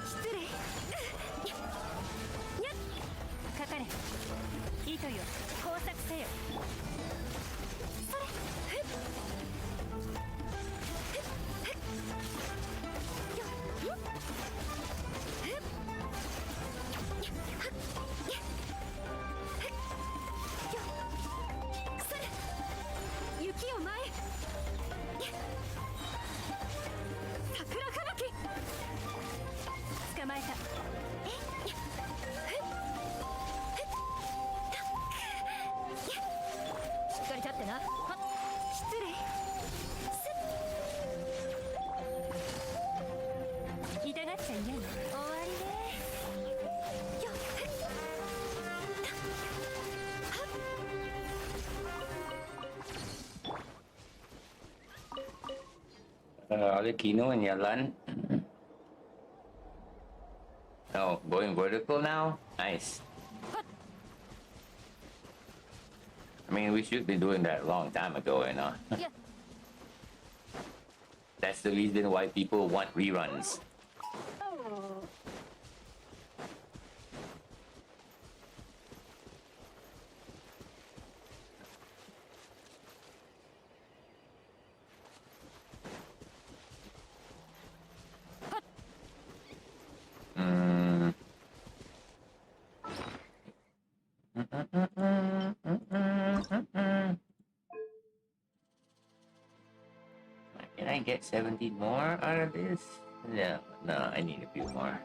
失礼。にゃっ。かかれ。糸よ。工作せよ。それ。よっ。雪を前へ。桜吹雪。捕まえた。しっかり立ってな。失礼。痛がっちゃいないの。終わりね。よっ。 Ada Kino and Yalan. Oh, going vertical now? Nice. I mean, we should be doing that a long time ago, you know? Yeah. That's the reason why people want reruns. Can I get 70 more out of this? No, I need a few more.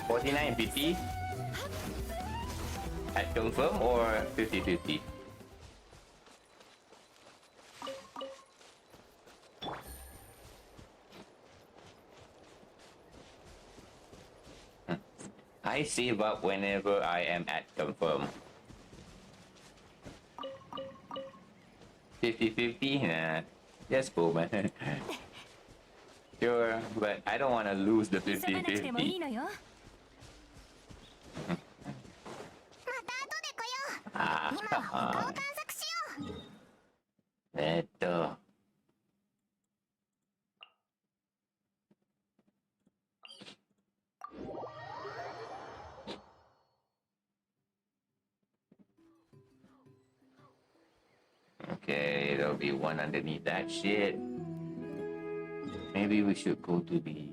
$49.50 at confirm or 50-50? I save up whenever I am at confirm. 50-50? Nah, just cool, man. Sure, but I don't want to lose the 50-50. Okay, there'll be one underneath that shit. Maybe we should go to the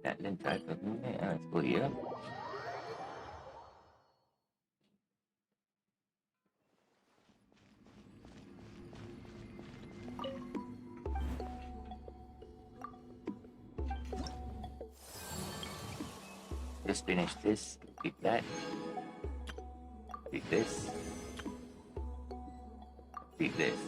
Atlant type of movie. Let's go here. just finish this. Pick that. Pick this. Pick this.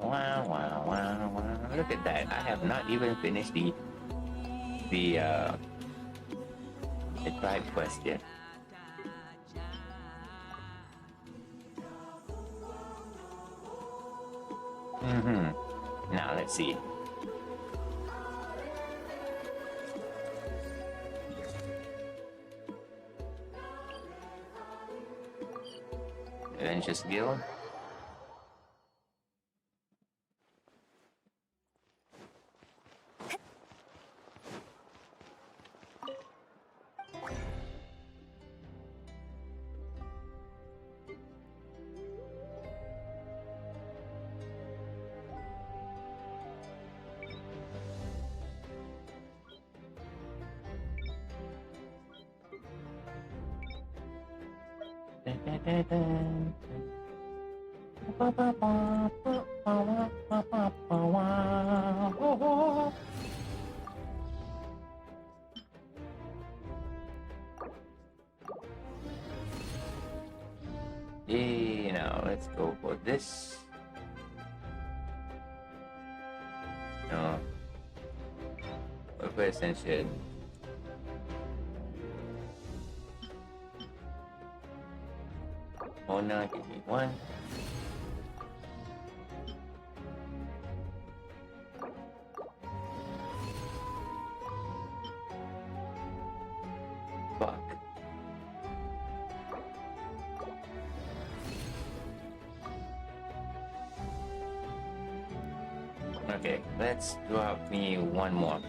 Wow. Look at that. I have not even finished the tribe quest yet. Now let's see. Adventures Guild. Now let's go for this. No. For Ascension. Mona, give me one. Fuck. Okay, let's drop me one more.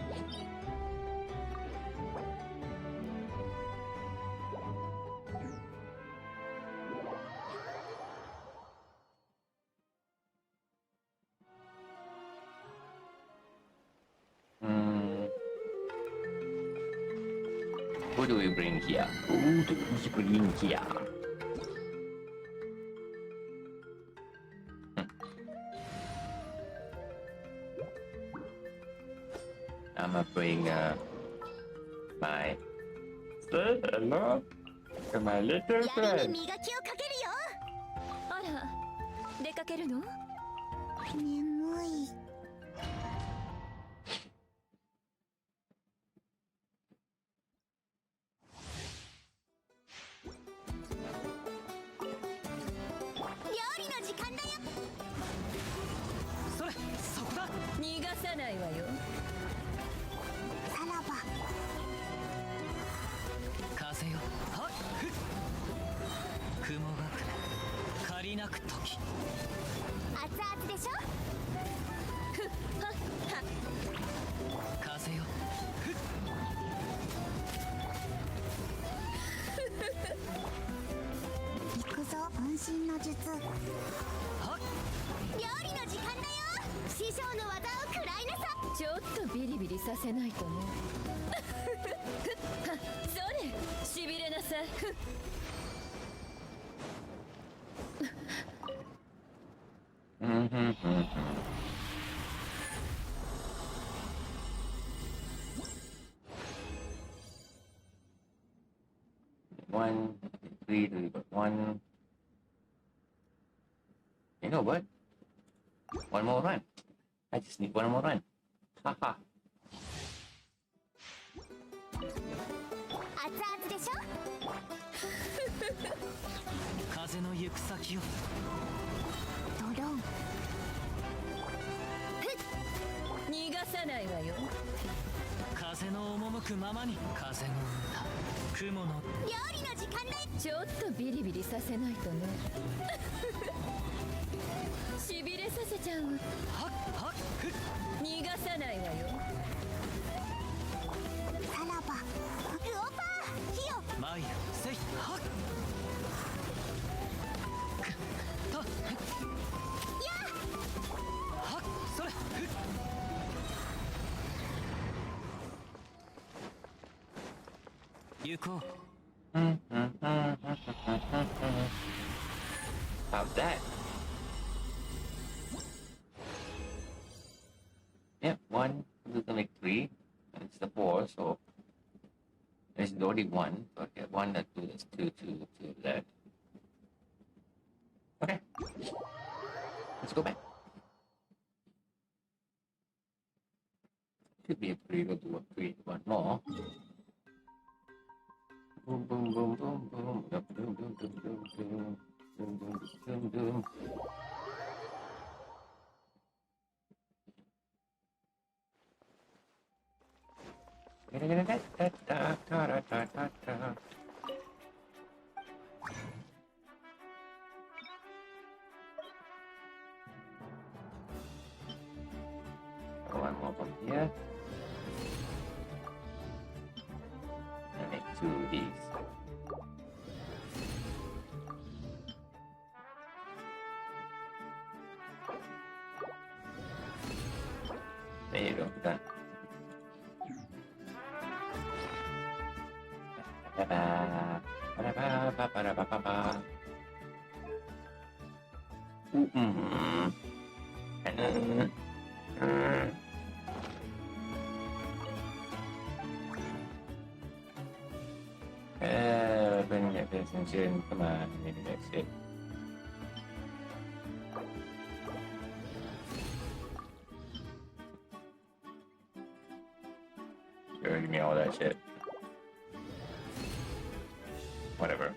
Who do we bring here? Who do we bring here? I'ma bring my hello to my little 闇 friend. に磨きをかけるよ。あら出かけるの？眠い。料理の時間だよ。それそこだ。逃がさないわよ。さらば。風よはっふっ雲が借りなく時熱々でしょ。ふっはっは。風よふっ行くぞ分身の術。はっ料理の時間だよ。師匠の技を食らいなさ。ちょっとビリビリさせないとね。それしびれなさい。One, three, we got one. You know what? One more run. I just need one more run. Haha. 熱々でしょ。風の行く先をドロン。逃がさないわよ。風の赴くままに風の歌雲の料理の時間だよ。ちょっとビリビリさせないとね。しびれさせちゃう。はっはっふっ逃がさないわよ。さらば。ウオパー火を。マイルせいはっとはっそれふっ行こう。 How's that? Yep, 1, 2, to make 3. It's the 4, so there's already 1. Okay, 1, that's 2, that's 2, 2, 2, that. Okay. Let's go back. Should be a 3, we'll do a 3, 1 more. Boom, boom, boom, boom, boom. Boom, boom, boom, boom, boom, boom. Boom, boom, boom, boom. One more from here. And make 2 of these. There you go, done. Bring it this engine, come on, maybe that's it. Sure, give me all that shit. Whatever.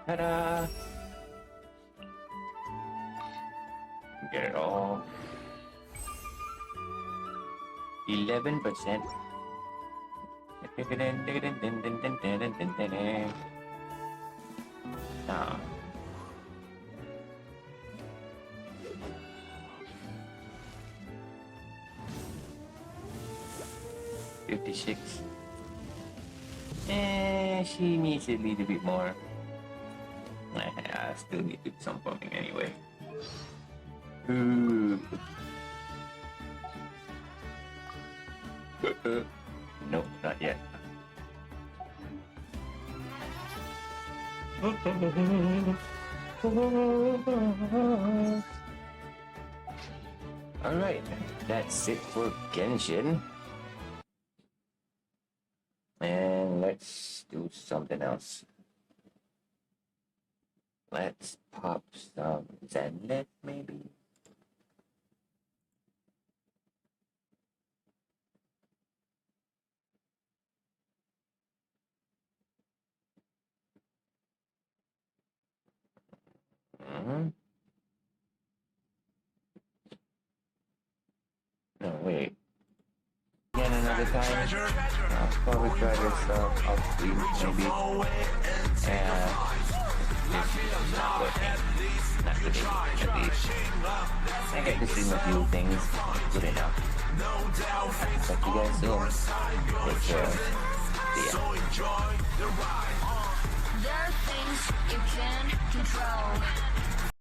Ta-da! Get it all. 11%. Ah. $56. She needs a little bit more. I still need to do some pumping anyway. Ooh. Nope, not yet. Alright, that's it for Genshin. And let's do something else. Let's pop some Zenlet, maybe? No, wait. Again another time. I'll probably try this off screen, maybe. And this is not working. Not really, at least. I get to stream a few things. Good enough. Talk to you guys soon. Take care. See ya. There are things you can't control.